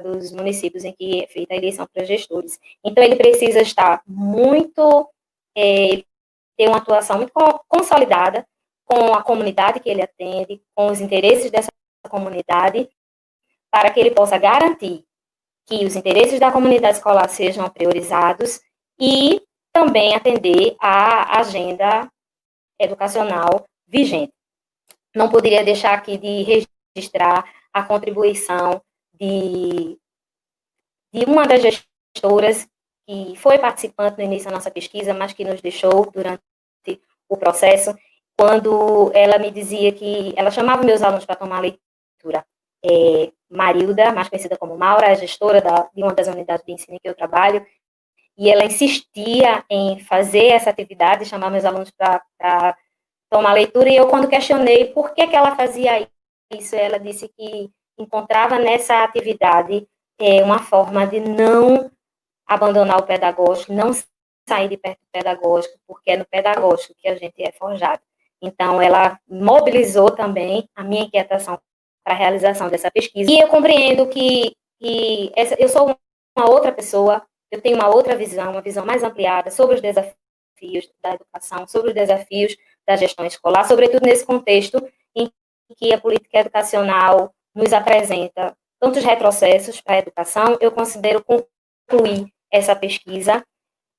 Speaker 2: dos municípios em que é feita a eleição para gestores. Então, ele precisa estar ter uma atuação muito consolidada com a comunidade que ele atende, com os interesses dessa comunidade, para que ele possa garantir que os interesses da comunidade escolar sejam priorizados e também atender à agenda educacional vigente. Não poderia deixar aqui de registrar a contribuição de uma das gestoras que foi participante no início da nossa pesquisa, mas que nos deixou durante o processo, quando ela me dizia que ela chamava meus alunos para tomar leitura. Marilda, mais conhecida como Maura, é gestora de uma das unidades de ensino em que eu trabalho, e ela insistia em fazer essa atividade, chamar meus alunos para tomar leitura, e eu, quando questionei por que ela fazia isso, ela disse que encontrava nessa atividade uma forma de não abandonar o pedagógico, não sair de perto do pedagógico, porque é no pedagógico que a gente é forjado. Então, ela mobilizou também a minha inquietação para a realização dessa pesquisa. E eu compreendo que eu sou uma outra pessoa, eu tenho uma outra visão, uma visão mais ampliada sobre os desafios da educação, sobre os desafios da gestão escolar, sobretudo nesse contexto em que a política educacional nos apresenta tantos retrocessos para a educação. Eu considero concluir essa pesquisa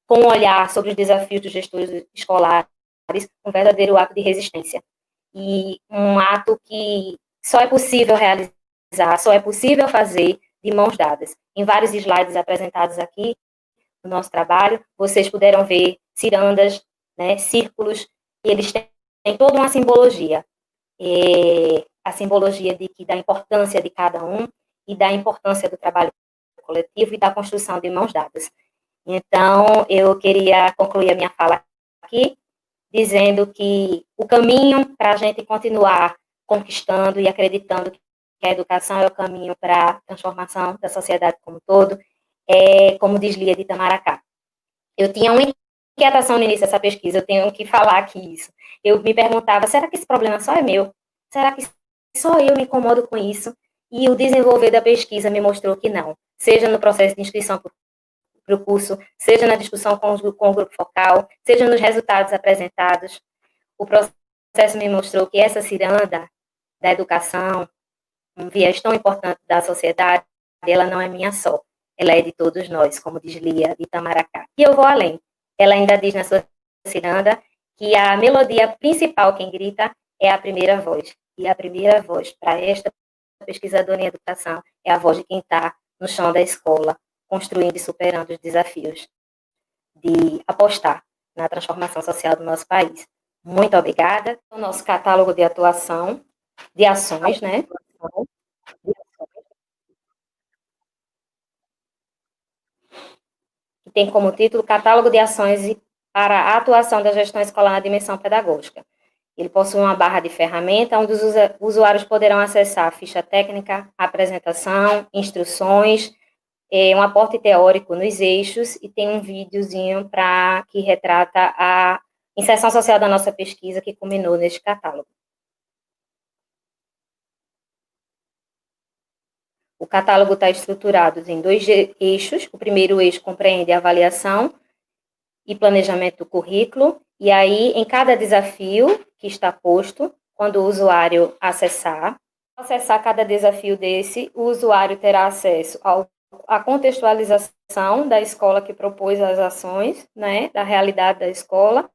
Speaker 2: com um olhar sobre os desafios dos gestores escolares, um verdadeiro ato de resistência. E um ato que só é possível realizar só é possível fazer de mãos dadas. Em vários slides apresentados aqui no nosso trabalho, vocês puderam ver cirandas, né, círculos, e eles têm toda uma simbologia. A simbologia da importância de cada um e da importância do trabalho coletivo e da construção de mãos dadas. Então, eu queria concluir a minha fala aqui, dizendo que o caminho para a gente continuar conquistando e acreditando que a educação é o caminho para a transformação da sociedade como um todo, é como diz Lia de Itamaracá. Eu tinha uma inquietação no início dessa pesquisa, eu tenho que falar aqui isso. Eu me perguntava, será que esse problema só é meu? Será que só eu me incomodo com isso? E o desenvolver da pesquisa me mostrou que não. Seja no processo de inscrição para o curso, seja na discussão com o grupo focal, seja nos resultados apresentados, o processo me mostrou que essa ciranda da educação, um viés tão importante da sociedade, ela não é minha só, ela é de todos nós, como diz Lia de Itamaracá. E eu vou além. Ela ainda diz na sua ciranda que a melodia principal, quem grita, é a primeira voz. E a primeira voz para esta pesquisadora em educação é a voz de quem está no chão da escola, construindo e superando os desafios de apostar na transformação social do nosso país. Muito obrigada. O nosso catálogo de atuação, de ações, né? Que tem como título Catálogo de Ações para a Atuação da Gestão Escolar na Dimensão Pedagógica. Ele possui uma barra de ferramenta onde os usuários poderão acessar a ficha técnica, apresentação, instruções, um aporte teórico nos eixos e tem um videozinho que retrata a inserção social da nossa pesquisa que culminou neste catálogo. O catálogo está estruturado em 2 eixos. O primeiro eixo compreende a avaliação e planejamento do currículo, e aí, em cada desafio que está posto, quando o usuário acessar cada desafio desse, o usuário terá acesso à contextualização da escola que propôs as ações, né, da realidade da escola,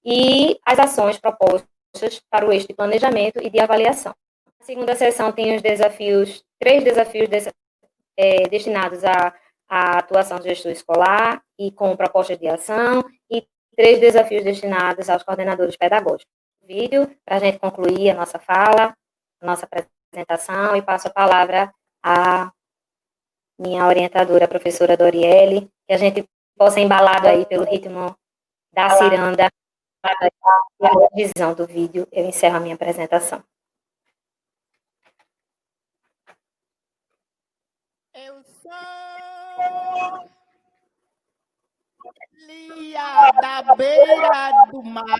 Speaker 2: e as ações propostas para o eixo de planejamento e de avaliação. A segunda seção tem os desafios, 3 desafios destinados à atuação do gestor escolar e com propostas de ação, e 3 desafios destinados aos coordenadores pedagógicos. Vídeo, para a gente concluir a nossa fala, a nossa apresentação, e passo a palavra à minha orientadora, a professora Doriele, que a gente possa, embalado aí pelo ritmo da ciranda, e a visão do vídeo, eu encerro a minha apresentação.
Speaker 3: Eu sou Lia da beira do mar,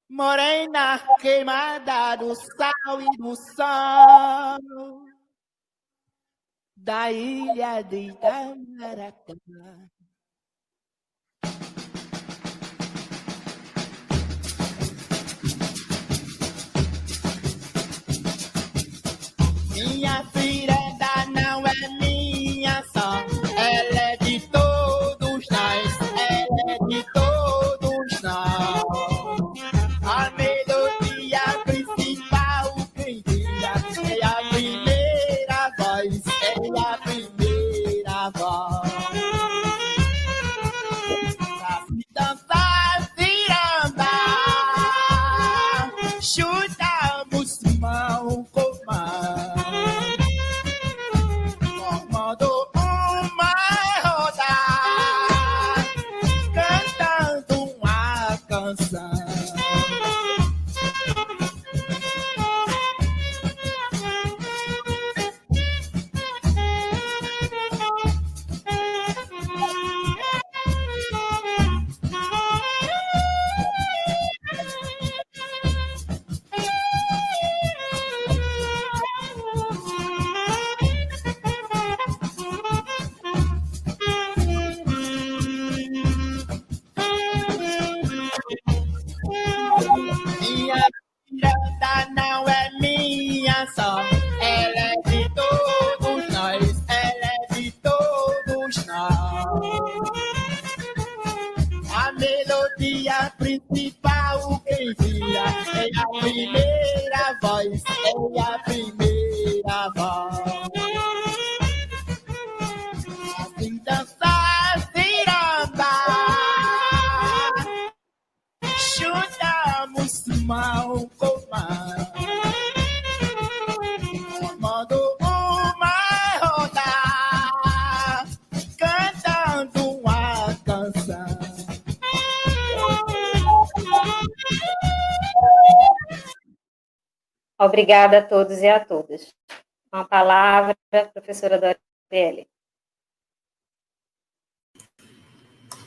Speaker 3: morena queimada do sal e do sol, da ilha de Itamaracá. Minha ciranda não é minha só, ela é de todos nós, ela é de todos nós. A melodia principal, quem cria, é a primeira voz, é a primeira voz. Pra se dançar ciranda, chutamos mão com mão, formando uma roda, cantando uma canção. Minha ciranda não é minha só, ela é de todos nós, ela é de todos nós. A melodia principal, quem cria, é a primeira voz é a primeira voz. Assim dançar ciranda, chutamos mão com mão, formando uma roda, cantando uma canção.
Speaker 2: Obrigada a todos e a todas. Com a palavra, professora Doriele.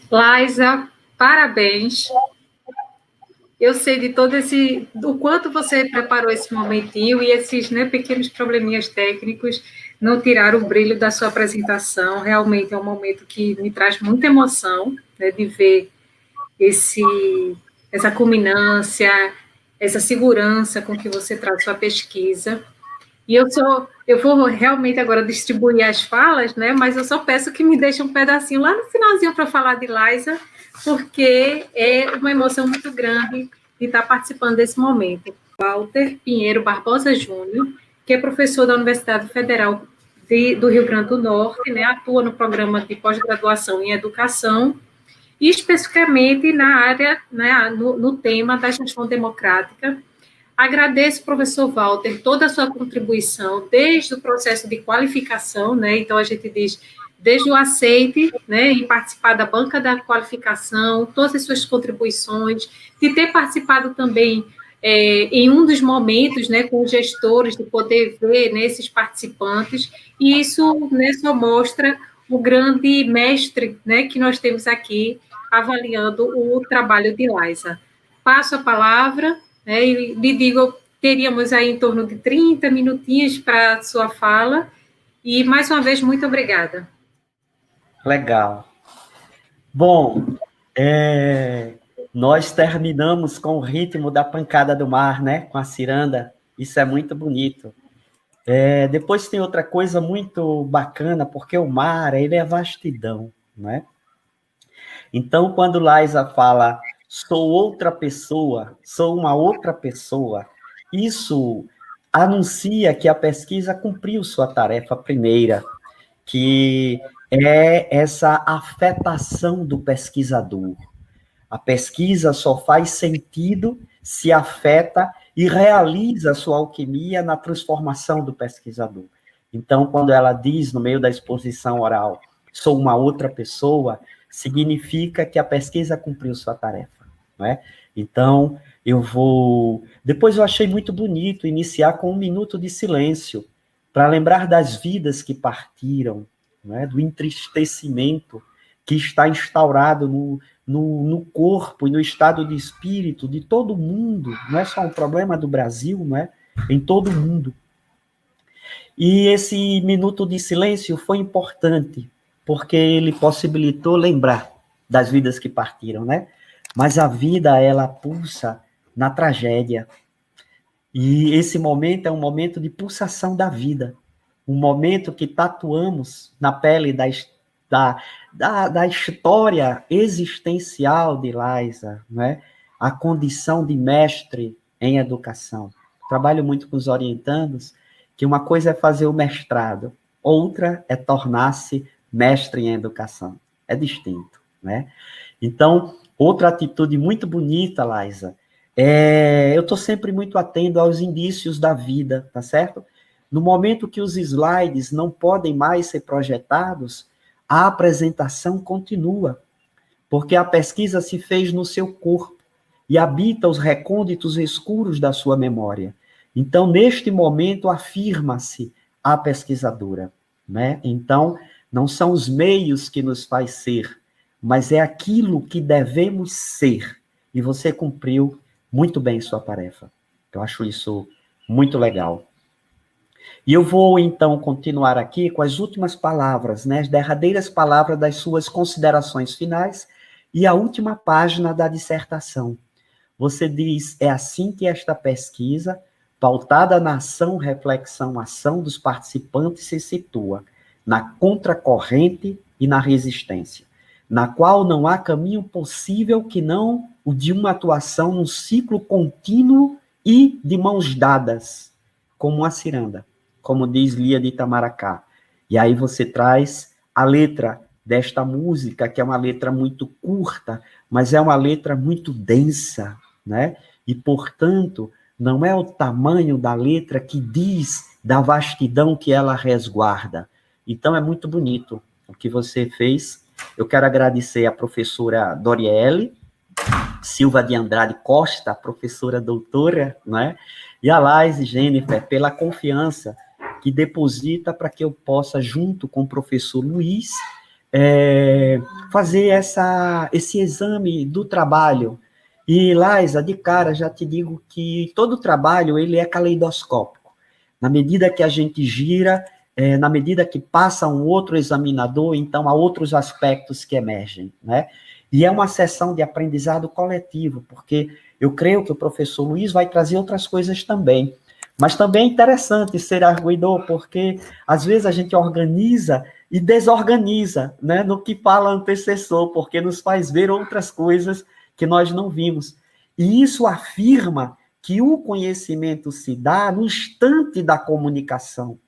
Speaker 1: Laisa, parabéns. Eu sei de todo do quanto você preparou esse momentinho e esses, né, pequenos probleminhas técnicos não tiraram o brilho da sua apresentação. Realmente é um momento que me traz muita emoção, né, de ver essa culminância, essa segurança com que você traz sua pesquisa. E eu vou realmente agora distribuir as falas, né? Mas eu só peço que me deixe um pedacinho lá no finalzinho para falar de Laisa, porque é uma emoção muito grande de estar participando desse momento. Walter Pinheiro Barbosa Júnior, que é professor da Universidade Federal do Rio Grande do Norte, né? Atua no programa de pós-graduação em educação, e especificamente na área, né, no tema da gestão democrática. Agradeço, professor Walter, toda a sua contribuição, desde o processo de qualificação, né? Então, a gente diz, desde o aceite, né, em participar da banca da qualificação, todas as suas contribuições, de ter participado também em um dos momentos, né, com os gestores, de poder ver, né, esses participantes, e isso, né, só mostra o grande mestre, né, que nós temos aqui, avaliando o trabalho de Laisa. Passo a palavra, né, e lhe digo, teríamos aí em torno de 30 minutinhos para a sua fala, e mais uma vez, muito obrigada.
Speaker 4: Legal. Bom, nós terminamos com o ritmo da pancada do mar, né, com a ciranda, isso é muito bonito. Depois tem outra coisa muito bacana, porque o mar, ele é vastidão, né? Então, quando Laisa fala, sou outra pessoa, sou uma outra pessoa, isso anuncia que a pesquisa cumpriu sua tarefa primeira, que é essa afetação do pesquisador. A pesquisa só faz sentido se afeta e realiza sua alquimia na transformação do pesquisador. Então, quando ela diz, no meio da exposição oral, sou uma outra pessoa, significa que a pesquisa cumpriu sua tarefa, não é? Então, depois eu achei muito bonito iniciar com 1 minuto de silêncio, para lembrar das vidas que partiram, não é? Do entristecimento que está instaurado no corpo e no estado de espírito de todo mundo, não é só um problema do Brasil, não é? Em todo mundo. E esse minuto de silêncio foi importante, porque ele possibilitou lembrar das vidas que partiram, né? Mas a vida, ela pulsa na tragédia. E esse momento é um momento de pulsação da vida, um momento que tatuamos na pele da história existencial de Laisa, né? A condição de mestre em educação. Trabalho muito com os orientandos, que uma coisa é fazer o mestrado, outra é tornar-se mestre em educação. É distinto, né? Então, outra atitude muito bonita, Laisa, eu estou sempre muito atento aos indícios da vida, tá certo? No momento que os slides não podem mais ser projetados, a apresentação continua, porque a pesquisa se fez no seu corpo e habita os recônditos escuros da sua memória. Então, neste momento, afirma-se a pesquisadora, né? Então, não são os meios que nos faz ser, mas é aquilo que devemos ser. E você cumpriu muito bem sua tarefa. Eu acho isso muito legal. E eu vou, então, continuar aqui com as últimas palavras, né, as derradeiras palavras das suas considerações finais e a última página da dissertação. Você diz, é assim que esta pesquisa, pautada na ação, reflexão, ação dos participantes, se situa, na contracorrente e na resistência, na qual não há caminho possível que não o de uma atuação num ciclo contínuo e de mãos dadas, como uma ciranda, como diz Lia de Itamaracá. E aí você traz a letra desta música, que é uma letra muito curta, mas é uma letra muito densa, né? E, portanto, não é o tamanho da letra que diz da vastidão que ela resguarda. Então, é muito bonito o que você fez. Eu quero agradecer à professora Doriele Silva de Andrade Costa, professora doutora, né? E a Laís Jennifer, pela confiança que deposita para que eu possa, junto com o professor Luiz, fazer esse exame do trabalho. E, Laísa, de cara, já te digo que todo trabalho, ele é caleidoscópico. Na medida que a gente gira, na medida que passa um outro examinador, então há outros aspectos que emergem, né? E é uma sessão de aprendizado coletivo, porque eu creio que o professor Luiz vai trazer outras coisas também. Mas também é interessante ser arguidor, porque às vezes a gente organiza e desorganiza, né, no que fala antecessor, porque nos faz ver outras coisas que nós não vimos. E isso afirma que o conhecimento se dá no instante da comunicação,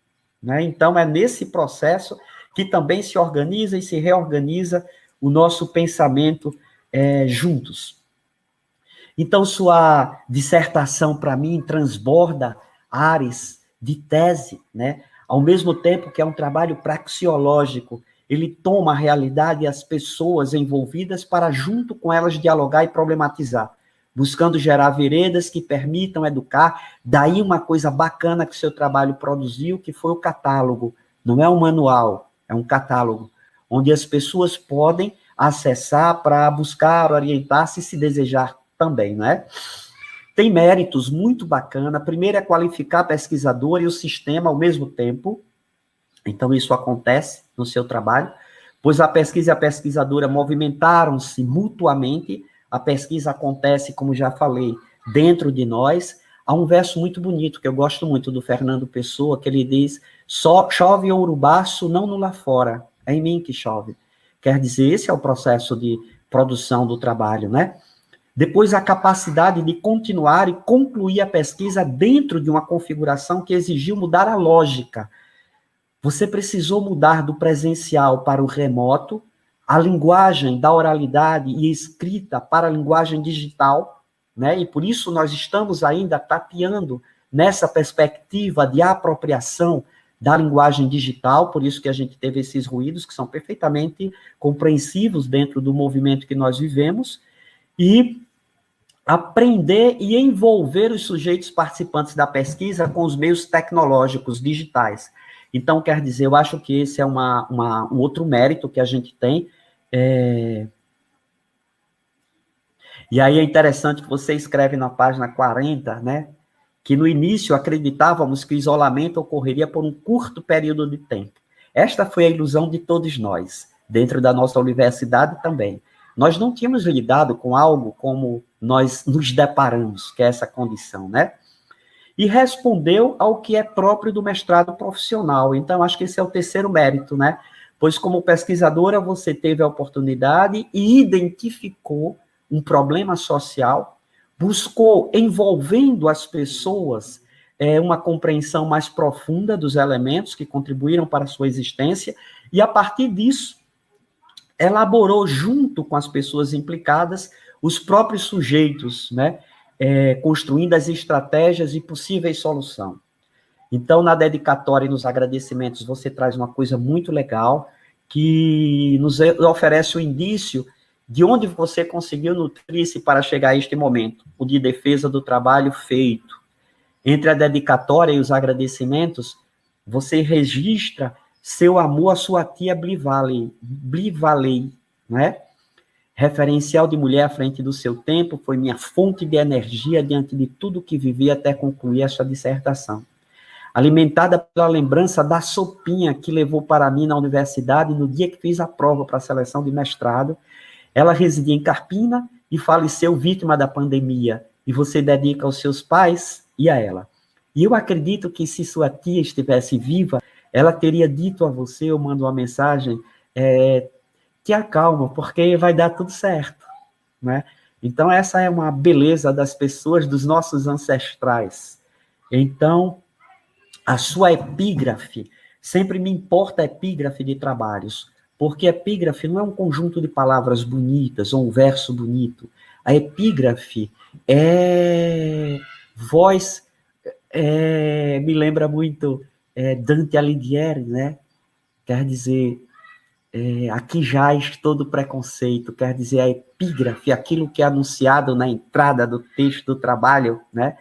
Speaker 4: né? Então, é nesse processo que também se organiza e se reorganiza o nosso pensamento juntos. Então, sua dissertação, para mim, transborda ares de tese, né? Ao mesmo tempo que é um trabalho praxeológico, ele toma a realidade e as pessoas envolvidas para, junto com elas, dialogar e problematizar, buscando gerar veredas que permitam educar. Daí uma coisa bacana que o seu trabalho produziu, que foi o catálogo. Não é um manual, é um catálogo, onde as pessoas podem acessar para buscar, orientar-se, se desejar também, né? Tem méritos muito bacana. Primeiro é qualificar a pesquisadora e o sistema ao mesmo tempo. Então, isso acontece no seu trabalho, pois a pesquisa e a pesquisadora movimentaram-se mutuamente. A pesquisa acontece, como já falei, dentro de nós. Há um verso muito bonito, que eu gosto muito, do Fernando Pessoa, que ele diz: chove ouro baço, não no lá fora, é em mim que chove. Quer dizer, esse é o processo de produção do trabalho, né? Depois, a capacidade de continuar e concluir a pesquisa dentro de uma configuração que exigiu mudar a lógica. Você precisou mudar do presencial para o remoto, a linguagem da oralidade e escrita para a linguagem digital, né? E por isso nós estamos ainda tateando nessa perspectiva de apropriação da linguagem digital, por isso que a gente teve esses ruídos que são perfeitamente compreensivos dentro do movimento que nós vivemos, e aprender e envolver os sujeitos participantes da pesquisa com os meios tecnológicos digitais. Então, quer dizer, eu acho que esse é um outro mérito que a gente tem. E aí é interessante que você escreve na página 40, né, que no início acreditávamos que o isolamento ocorreria por um curto período de tempo. Esta foi a ilusão de todos nós, dentro da nossa universidade também. Nós não tínhamos lidado com algo como nós nos deparamos, que é essa condição, né? E respondeu ao que é próprio do mestrado profissional. Então, acho que esse é o terceiro mérito, né? Pois, como pesquisadora, você teve a oportunidade e identificou um problema social, buscou, envolvendo as pessoas, uma compreensão mais profunda dos elementos que contribuíram para a sua existência, e, a partir disso, elaborou, junto com as pessoas implicadas, os próprios sujeitos, né? Construindo as estratégias e possíveis soluções. Então, na dedicatória e nos agradecimentos, você traz uma coisa muito legal, que nos oferece o indício de onde você conseguiu nutrir-se para chegar a este momento, o de defesa do trabalho feito. Entre a dedicatória e os agradecimentos, você registra seu amor à sua tia Blivaley, né? Referencial de mulher à frente do seu tempo, foi minha fonte de energia diante de tudo que vivi até concluir essa dissertação. Alimentada pela lembrança da sopinha que levou para mim na universidade no dia que fiz a prova para a seleção de mestrado, ela residia em Carpina e faleceu vítima da pandemia, e você dedica aos seus pais e a ela. E eu acredito que se sua tia estivesse viva, ela teria dito a você, eu mando uma mensagem, te acalma, porque vai dar tudo certo, né? Então, essa é uma beleza das pessoas, dos nossos ancestrais. Então, a sua epígrafe, sempre me importa a epígrafe de trabalhos, porque epígrafe não é um conjunto de palavras bonitas ou um verso bonito. A epígrafe é voz, me lembra muito Dante Alighieri, né? Quer dizer, aqui jaz todo preconceito, quer dizer, a epígrafe, aquilo que é anunciado na entrada do texto do trabalho, né?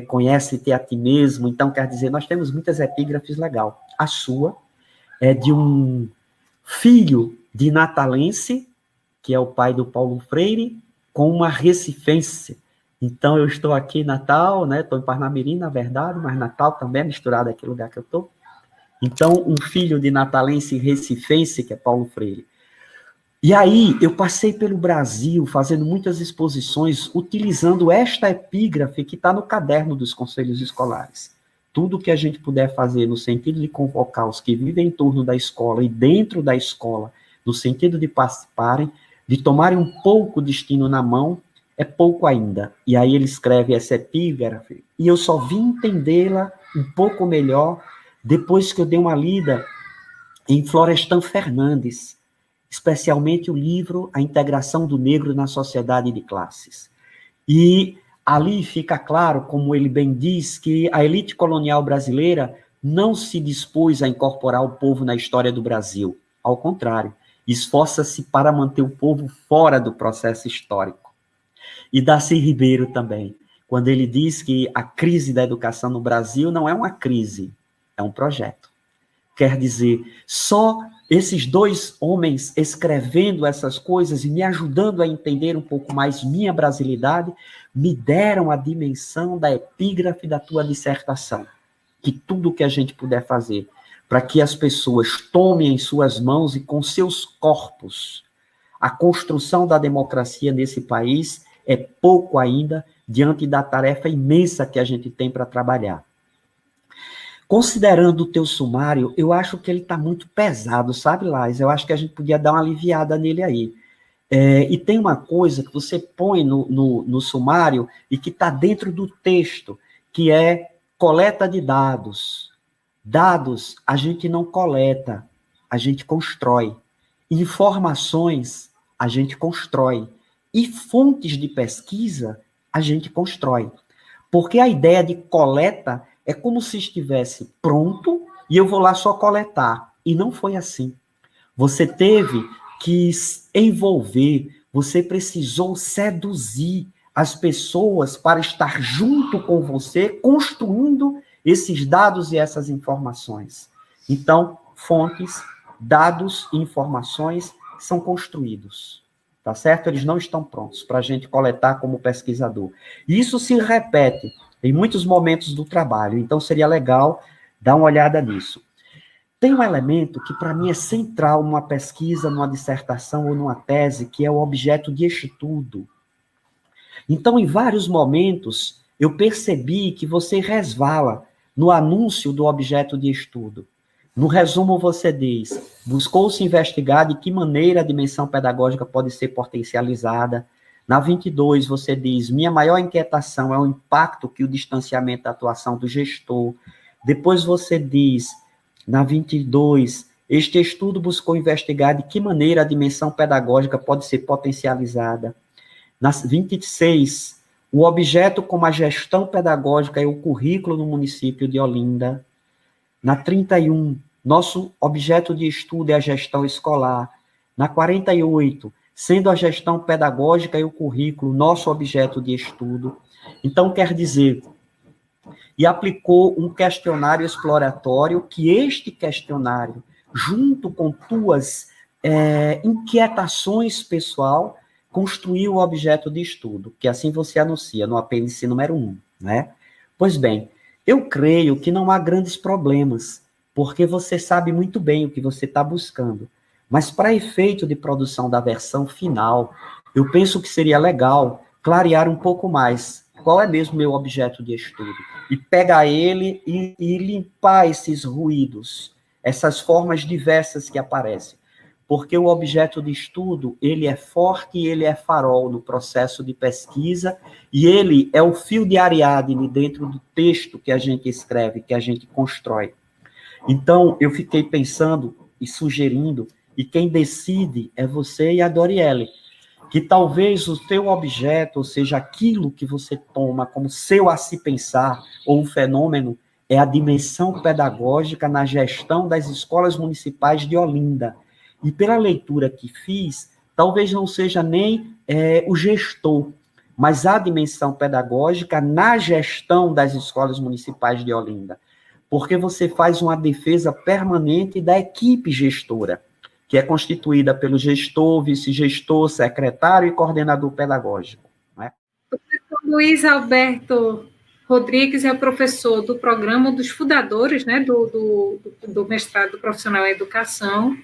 Speaker 4: Conhece-te a ti mesmo. Então, quer dizer, nós temos muitas epígrafes legal. A sua é de um filho de natalense, que é o pai do Paulo Freire, com uma recifense. Então, eu estou aqui em Natal, né? Estou em Parnamirim, na verdade, mas Natal também é misturado aqui no lugar que eu estou. Então, um filho de natalense e recifense, que é Paulo Freire. E aí, eu passei pelo Brasil, fazendo muitas exposições, utilizando esta epígrafe que está no caderno dos conselhos escolares. Tudo que a gente puder fazer no sentido de convocar os que vivem em torno da escola e dentro da escola, no sentido de participarem, de tomarem um pouco o destino na mão, é pouco ainda. E aí ele escreve essa epígrafe, e eu só vim entendê-la um pouco melhor depois que eu dei uma lida em Florestan Fernandes, especialmente o livro A Integração do Negro na Sociedade de Classes. E ali fica claro, como ele bem diz, que a elite colonial brasileira não se dispôs a incorporar o povo na história do Brasil. Ao contrário, esforça-se para manter o povo fora do processo histórico. E Darcy Ribeiro também, quando ele diz que a crise da educação no Brasil não é uma crise, é um projeto. Quer dizer, só esses dois homens escrevendo essas coisas e me ajudando a entender um pouco mais minha brasilidade, me deram a dimensão da epígrafe da tua dissertação. Que tudo que a gente puder fazer para que as pessoas tomem em suas mãos e com seus corpos a construção da democracia nesse país é pouco ainda diante da tarefa imensa que a gente tem para trabalhar. Considerando o teu sumário, eu acho que ele está muito pesado, sabe, Lais? Eu acho que a gente podia dar uma aliviada nele aí. E tem uma coisa que você põe no sumário e que está dentro do texto, que é coleta de dados. Dados a gente não coleta, a gente constrói. Informações a gente constrói. E fontes de pesquisa a gente constrói. Porque a ideia de coleta é como se estivesse pronto e eu vou lá só coletar. E não foi assim. Você teve que envolver, você precisou seduzir as pessoas para estar junto com você, construindo esses dados e essas informações. Então, fontes, dados e informações são construídos. Tá certo? Eles não estão prontos para a gente coletar como pesquisador. Isso se repete em muitos momentos do trabalho, então seria legal dar uma olhada nisso. Tem um elemento que para mim é central numa pesquisa, numa dissertação ou numa tese, que é o objeto de estudo. Então, em vários momentos, eu percebi que você resvala no anúncio do objeto de estudo. No resumo, você diz, buscou-se investigar de que maneira a dimensão pedagógica pode ser potencializada. Na 22, você diz, minha maior inquietação é o impacto que o distanciamento da atuação do gestor. Depois você diz, na 22, este estudo buscou investigar de que maneira a dimensão pedagógica pode ser potencializada. Na 26, o objeto como a gestão pedagógica é o currículo no município de Olinda. Na 31, nosso objeto de estudo é a gestão escolar. Na 48, sendo a gestão pedagógica e o currículo nosso objeto de estudo. Então, quer dizer, e aplicou um questionário exploratório, que este questionário, junto com tuas inquietações pessoal, construiu o objeto de estudo, que assim você anuncia no apêndice número 1, né? Pois bem, eu creio que não há grandes problemas, porque você sabe muito bem o que você está buscando. Mas para efeito de produção da versão final, eu penso que seria legal clarear um pouco mais qual é mesmo meu objeto de estudo, e pegar ele e limpar esses ruídos, essas formas diversas que aparecem. porque o objeto de estudo, ele é forte e ele é farol no processo de pesquisa, e ele é o fio de Ariadne dentro do texto que a gente escreve, que a gente constrói. Então, eu fiquei pensando e sugerindo, e quem decide é você e a Doriele, que talvez o teu objeto, ou seja, aquilo que você toma como seu a se pensar, ou um fenômeno, é a dimensão pedagógica na gestão das escolas municipais de Olinda. E pela leitura que fiz, talvez não seja nem o gestor, mas a dimensão pedagógica na gestão das escolas municipais de Olinda. Porque você faz uma defesa permanente da equipe gestora, que é constituída pelo gestor, vice-gestor, secretário e coordenador pedagógico. Né?
Speaker 1: O professor Luiz Alberto Rodrigues é professor do programa dos fundadores, né, do mestrado profissional em educação.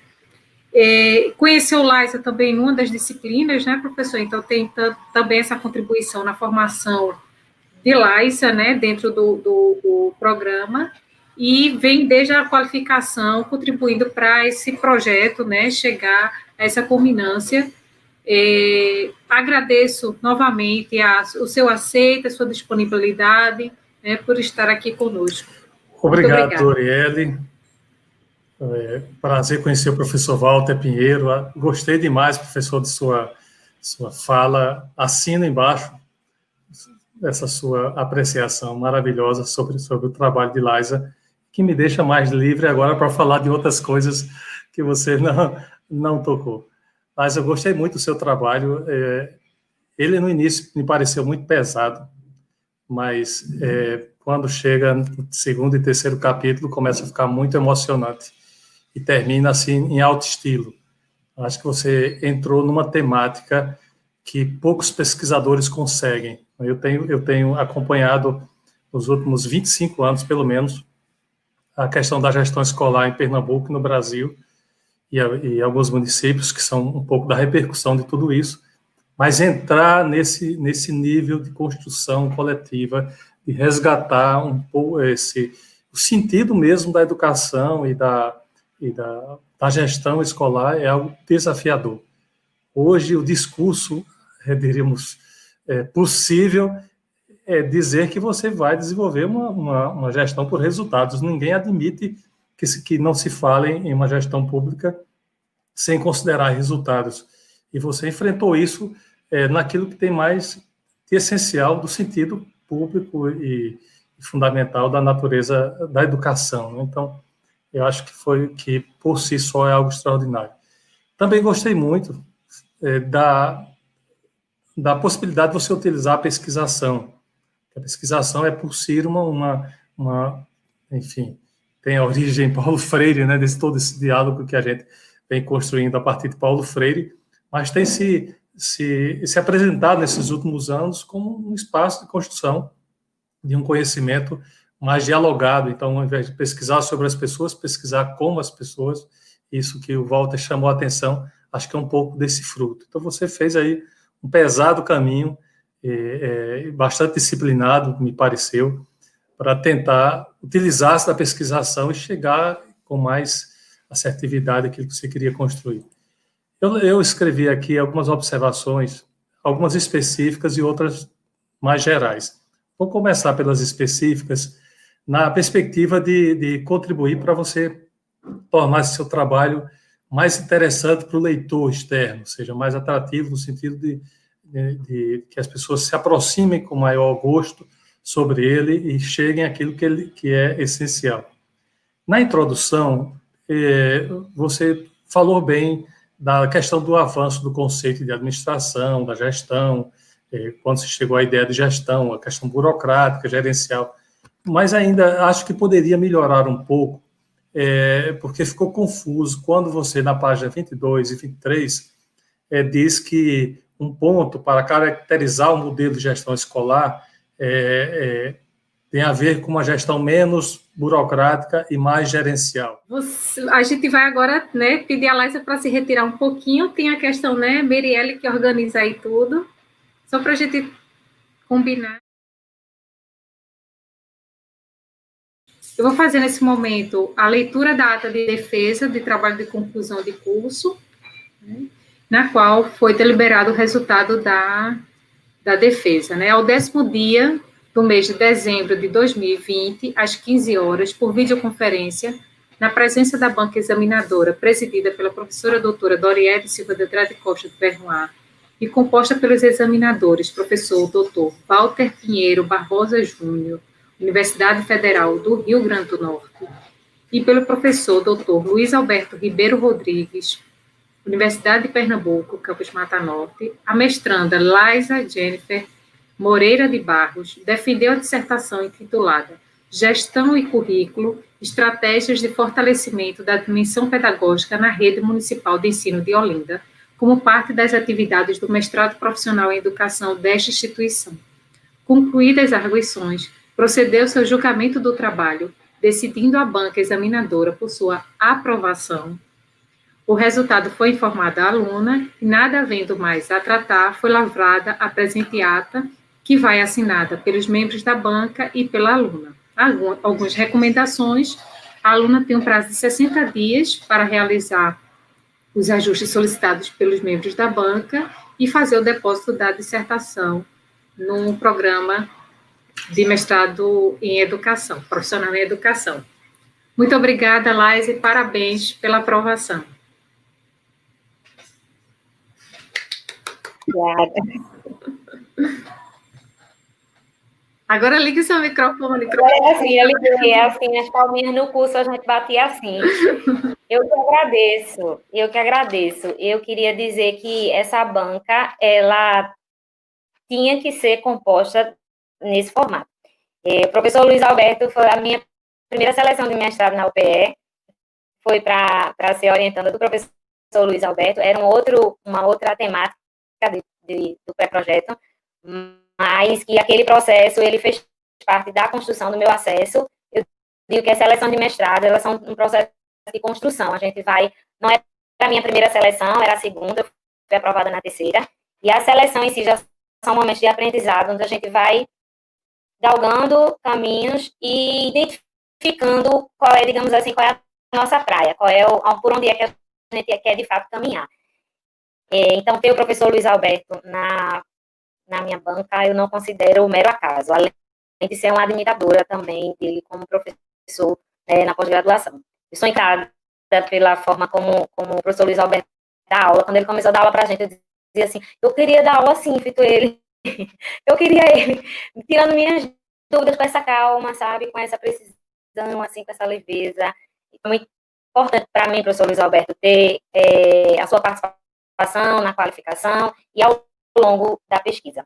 Speaker 1: Conheceu Laisa também em uma das disciplinas, né, professor? Então, tem também essa contribuição na formação de Laisa, né, dentro do programa, e vem desde a qualificação, contribuindo para esse projeto, né, chegar a essa culminância. Agradeço novamente o seu aceito, a sua disponibilidade, né, por estar aqui conosco.
Speaker 5: Obrigado, Doriele. Prazer conhecer o professor Walter Pinheiro. Gostei demais, professor, de sua fala. Assino embaixo essa sua apreciação maravilhosa sobre o trabalho de Laisa, que me deixa mais livre agora para falar de outras coisas que você não tocou. Mas eu gostei muito do seu trabalho. Ele, no início, me pareceu muito pesado, mas quando chega no segundo e terceiro capítulo, começa a ficar muito emocionante e termina assim em alto estilo. Acho que você entrou numa temática que poucos pesquisadores conseguem. Eu tenho acompanhado nos últimos 25 anos, pelo menos, a questão da gestão escolar em Pernambuco e no Brasil, e alguns municípios que são um pouco da repercussão de tudo isso, mas entrar nesse nível de construção coletiva, de resgatar um pouco o sentido mesmo da educação e da gestão escolar é algo desafiador. Hoje, o discurso, diríamos, possível é dizer que você vai desenvolver uma gestão por resultados. Ninguém admite que não se fale em uma gestão pública sem considerar resultados. E você enfrentou isso naquilo que tem mais de essencial do sentido público e fundamental da natureza da educação. Então, eu acho que por si só é algo extraordinário. Também gostei muito da possibilidade de você utilizar a pesquisação. A pesquisação é por si enfim, tem a origem em Paulo Freire, né, todo esse diálogo que a gente vem construindo a partir de Paulo Freire, mas tem se apresentado nesses últimos anos como um espaço de construção de um conhecimento mais dialogado. Então, ao invés de pesquisar sobre as pessoas, pesquisar como as pessoas, isso que o Walter chamou a atenção, acho que é um pouco desse fruto. Então, você fez aí um pesado caminho, bastante disciplinado, me pareceu, para tentar utilizar-se da pesquisação e chegar com mais assertividade àquilo que você queria construir. Eu escrevi aqui algumas observações, algumas específicas e outras mais gerais. Vou começar pelas específicas, na perspectiva de contribuir para você tornar esse seu trabalho mais interessante para o leitor externo, ou seja, mais atrativo no sentido de que as pessoas se aproximem com maior gosto sobre ele e cheguem àquilo que é essencial. Na introdução, você falou bem da questão do avanço do conceito de administração, da gestão, quando se chegou à ideia de gestão, a questão burocrática, gerencial, mas ainda acho que poderia melhorar um pouco, porque ficou confuso quando você, na página 22 e 23, diz que um ponto para caracterizar o modelo de gestão escolar tem a ver com uma gestão menos burocrática e mais gerencial.
Speaker 1: A gente vai agora, né, pedir a Laisa para se retirar um pouquinho. Tem a questão, né, Merielle, que organiza aí tudo, só para a gente combinar. Eu vou fazer nesse momento a leitura da ata de defesa de trabalho de conclusão de curso, na qual foi deliberado o resultado da defesa, né? Ao 10º dia do mês de dezembro de 2020, às 15 horas, por videoconferência, na presença da banca examinadora, presidida pela professora doutora Doriele Silva de Andrade Costa de Vernois, e composta pelos examinadores, professor doutor Walter Pinheiro Barbosa Júnior, Universidade Federal do Rio Grande do Norte, e pelo professor doutor Luiz Alberto Ribeiro Rodrigues, Universidade de Pernambuco, campus Mata Norte, a mestranda Laisa Jennifer Moreira de Barros defendeu a dissertação intitulada Gestão e Currículo, Estratégias de Fortalecimento da Dimensão Pedagógica na Rede Municipal de Ensino de Olinda, como parte das atividades do mestrado profissional em educação desta instituição. Concluídas as arguições, procedeu-se ao julgamento do trabalho, decidindo a banca examinadora por sua aprovação. O resultado foi informado à aluna e, nada havendo mais a tratar, foi lavrada a presente ata, que vai assinada pelos membros da banca e pela aluna. Algumas recomendações: a aluna tem um prazo de 60 dias para realizar os ajustes solicitados pelos membros da banca e fazer o depósito da dissertação no programa de mestrado em educação, profissional em educação. Muito obrigada, Laís, e parabéns pela aprovação.
Speaker 2: Obrigada.
Speaker 1: Agora ligue seu microfone.
Speaker 2: É assim, eu liguei assim, as palminhas no curso a gente batia assim. Eu que agradeço. Eu queria dizer que essa banca, ela tinha que ser composta nesse formato. O professor Luiz Alberto foi a minha primeira seleção de mestrado na UPE, foi para ser orientanda do professor Luiz Alberto, era uma outra temática do pré-projeto, mas que aquele processo, ele fez parte da construção do meu acesso. Eu digo que a seleção de mestrado, elas são um processo de construção, a gente vai, não é a minha primeira seleção, era a segunda, eu fui aprovada na terceira, e a seleção em si já são momentos de aprendizado, onde a gente vai galgando caminhos e identificando qual é, digamos assim, qual é a nossa praia, por onde é que a gente quer, de fato, caminhar. Então, ter o professor Luiz Alberto na minha banca, eu não considero um mero acaso, além de ser uma admiradora também dele como professor na pós-graduação. Eu sou encantada pela forma como o professor Luiz Alberto dá aula. Quando ele começou a dar aula para a gente, eu dizia assim, eu queria dar aula assim, feito ele. Eu queria ele, tirando minhas dúvidas com essa calma, sabe, com essa precisão, assim, com essa leveza. É muito importante para mim, professor Luiz Alberto, ter a sua participação na qualificação e ao longo da pesquisa.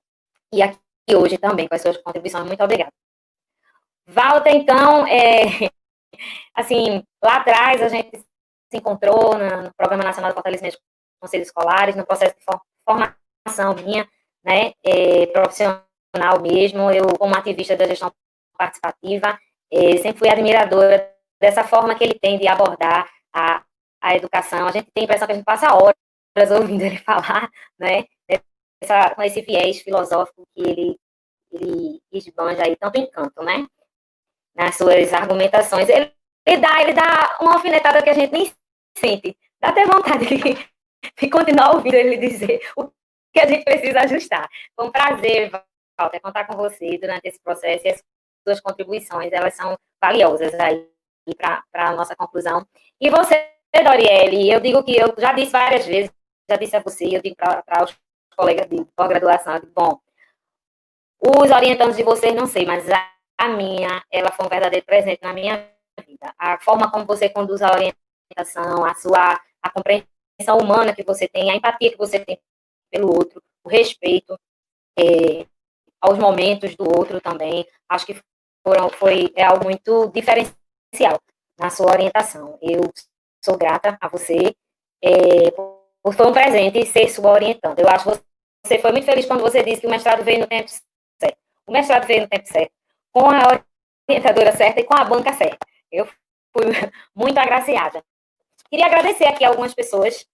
Speaker 2: E aqui hoje também, com as suas contribuições. Muito obrigada. Walter, então, assim, lá atrás a gente se encontrou no Programa Nacional de Fortalecimento dos Conselhos Escolares, no processo de formação minha, né, profissional mesmo. Eu, como ativista da gestão participativa, sempre fui admiradora dessa forma que ele tem de abordar a educação. A gente tem a impressão que a gente passa horas ouvindo ele falar, né, com esse viés filosófico que ele esbanja aí tanto encanto, né, nas suas argumentações. Ele dá uma alfinetada que a gente nem sente. Dá até vontade de continuar ouvindo ele dizer o que a gente precisa ajustar. Foi um prazer, Walter, contar com você durante esse processo, e as suas contribuições, elas são valiosas aí para a nossa conclusão. E você, Doriele, eu digo que eu já disse várias vezes, já disse a você, eu digo para os colegas de pós-graduação, bom, os orientandos de vocês não sei, mas a minha, ela foi um verdadeiro presente na minha vida. A forma como você conduz a orientação, a compreensão humana que você tem, a empatia que você tem pelo outro, o respeito aos momentos do outro também, acho que foi algo muito diferencial na sua orientação. Eu sou grata a você, foi um presente ser sua orientanda. Eu acho que você foi muito feliz quando você disse que o mestrado veio no tempo certo. O mestrado veio no tempo certo, com a orientadora certa e com a banca certa. Eu fui muito agraciada. Queria agradecer aqui a algumas pessoas.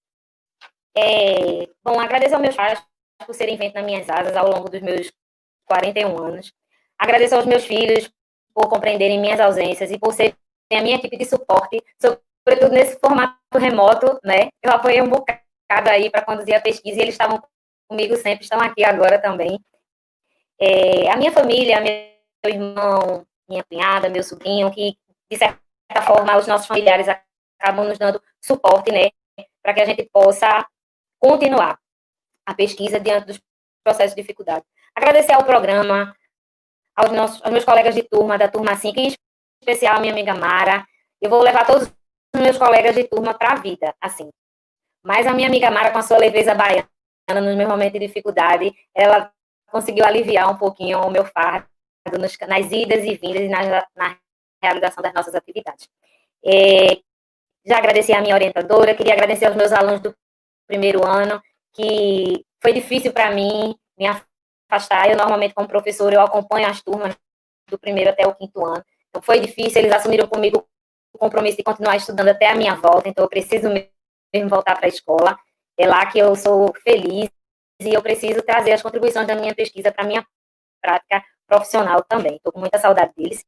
Speaker 2: Bom, agradeço aos meus pais por serem vento nas minhas asas ao longo dos meus 41 anos. Agradeço aos meus filhos por compreenderem minhas ausências e por serem a minha equipe de suporte, sobretudo nesse formato remoto, né? Eu apoiei um bocado aí para conduzir a pesquisa, e eles estavam comigo sempre, estão aqui agora também. A minha família, meu irmão, minha cunhada, meu sobrinho, que, de certa forma, os nossos familiares acabam nos dando suporte, né, para que a gente possa continuar a pesquisa diante dos processos de dificuldade. Agradecer ao programa, aos meus colegas de turma, da turma 5, em especial a minha amiga Mara. Eu vou levar todos os meus colegas de turma para a vida, assim. Mas a minha amiga Mara, com a sua leveza baiana, nos meus momentos de dificuldade, ela conseguiu aliviar um pouquinho o meu fardo nas idas e vindas e na realização das nossas atividades. Já agradeci à minha orientadora, queria agradecer aos meus alunos do primeiro ano, que foi difícil para mim me afastar. Eu, normalmente, como professora, eu acompanho as turmas do primeiro até o quinto ano. Então, foi difícil, eles assumiram comigo o compromisso de continuar estudando até a minha volta, então eu preciso mesmo voltar para a escola. É lá que eu sou feliz e eu preciso trazer as contribuições da minha pesquisa para a minha prática profissional também. Estou com muita saudade deles.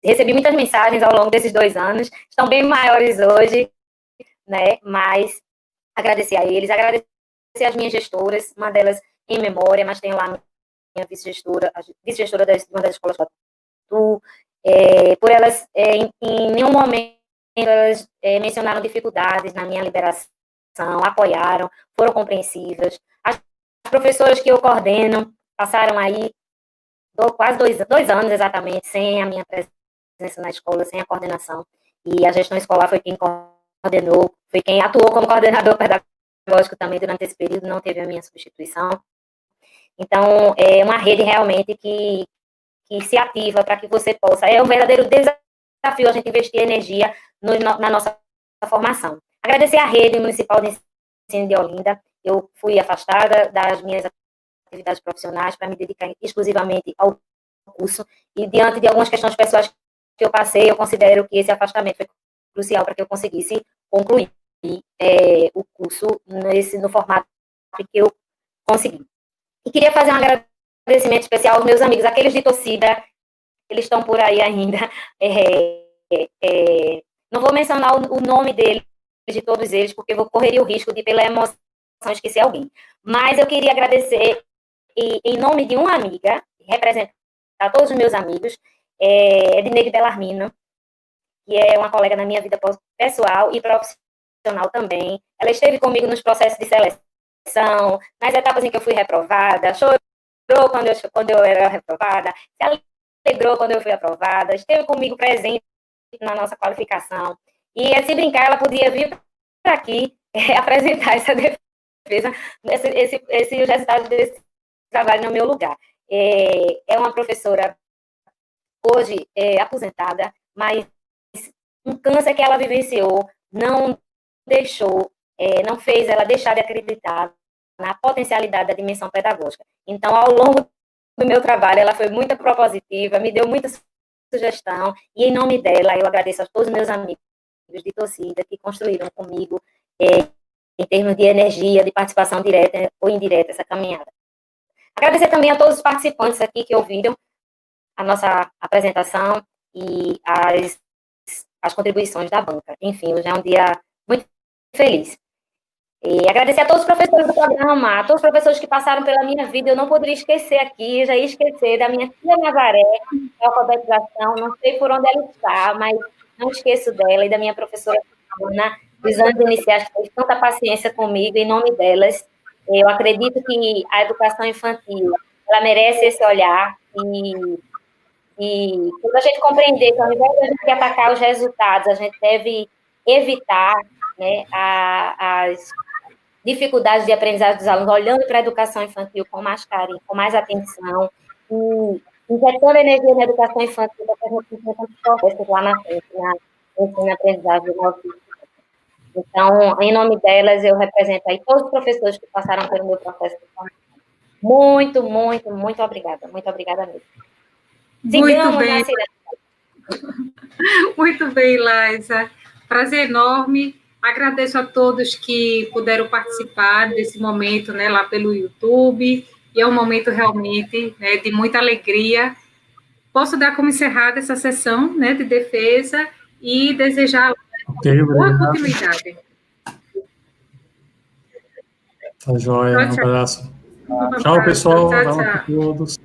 Speaker 2: Recebi muitas mensagens ao longo desses 2 anos, estão bem maiores hoje, né? Mas agradecer a eles, agradecer às minhas gestoras, uma delas em memória, mas tenho lá minha vice-gestora, a vice-gestora de uma das escolas do por elas, em nenhum momento, elas mencionaram dificuldades na minha liberação, apoiaram, foram compreensivas. As professoras que eu coordeno passaram aí quase 2 anos exatamente, sem a minha presença na escola, sem a coordenação, e a gestão escolar foi quem coordenou, foi quem atuou como coordenador pedagógico também durante esse período, não teve a minha substituição. Então, é uma rede realmente que se ativa para que você possa. É um verdadeiro desafio a gente investir energia na nossa formação. Agradecer à Rede Municipal de Ensino de Olinda. Eu fui afastada das minhas atividades profissionais para me dedicar exclusivamente ao curso, e diante de algumas questões pessoais que eu passei, eu considero que esse afastamento foi crucial para que eu conseguisse concluir o curso no formato que eu consegui. E queria fazer um agradecimento especial aos meus amigos, aqueles de torcida, eles estão por aí ainda. Não vou mencionar o nome deles, de todos eles, porque eu correria o risco de, pela emoção, esquecer alguém. Mas eu queria agradecer, em nome de uma amiga, representar todos os meus amigos, Edneide Bellarmino, que é uma colega na minha vida pessoal e profissional também. Ela esteve comigo nos processos de seleção, nas etapas em que eu fui reprovada, chorou quando eu era reprovada, se alegrou quando eu fui aprovada, esteve comigo presente na nossa qualificação. E, se brincar, ela podia vir para aqui apresentar essa defesa, os resultados desse trabalho no meu lugar. É uma professora, hoje aposentada, mas um câncer que ela vivenciou não deixou, não fez ela deixar de acreditar na potencialidade da dimensão pedagógica. Então, ao longo do meu trabalho, ela foi muito propositiva, me deu muita sugestão, e em nome dela, eu agradeço a todos os meus amigos de torcida que construíram comigo, em termos de energia, de participação direta ou indireta, essa caminhada. Agradecer também a todos os participantes aqui que ouviram a nossa apresentação e as contribuições da banca. Enfim, hoje é um dia muito feliz. E agradecer a todos os professores do programa, a todos os professores que passaram pela minha vida. Eu não poderia esquecer aqui, já ia esquecer da minha tia Nazaré, da alfabetização, não sei por onde ela está, mas não esqueço dela, e da minha professora Ana, dos anos iniciais, que teve tanta paciência comigo. Em nome delas, eu acredito que a educação infantil, ela merece esse olhar, e quando a gente compreender que, ao invés de a gente atacar os resultados, a gente deve evitar, né, as dificuldades de aprendizagem dos alunos, olhando para a educação infantil com mais carinho, com mais atenção, e injetando energia na educação infantil, para que a gente tenha tantos progressos lá na frente, na aprendizagem do nosso. Então, em nome delas, eu represento aí todos os professores que passaram pelo meu processo de formação. Muito, muito, muito obrigada. Muito obrigada mesmo.
Speaker 1: Muito bem. Muito bem, Laísa. Prazer enorme. Agradeço a todos que puderam participar desse momento, né, lá pelo YouTube. E é um momento realmente, né, de muita alegria. Posso dar como encerrada essa sessão, né, de defesa e desejar boa continuidade.
Speaker 5: Tá joia,
Speaker 1: Tchau,
Speaker 5: um
Speaker 1: tchau.
Speaker 5: abraço. Tchau, pessoal. Um abraço a todos.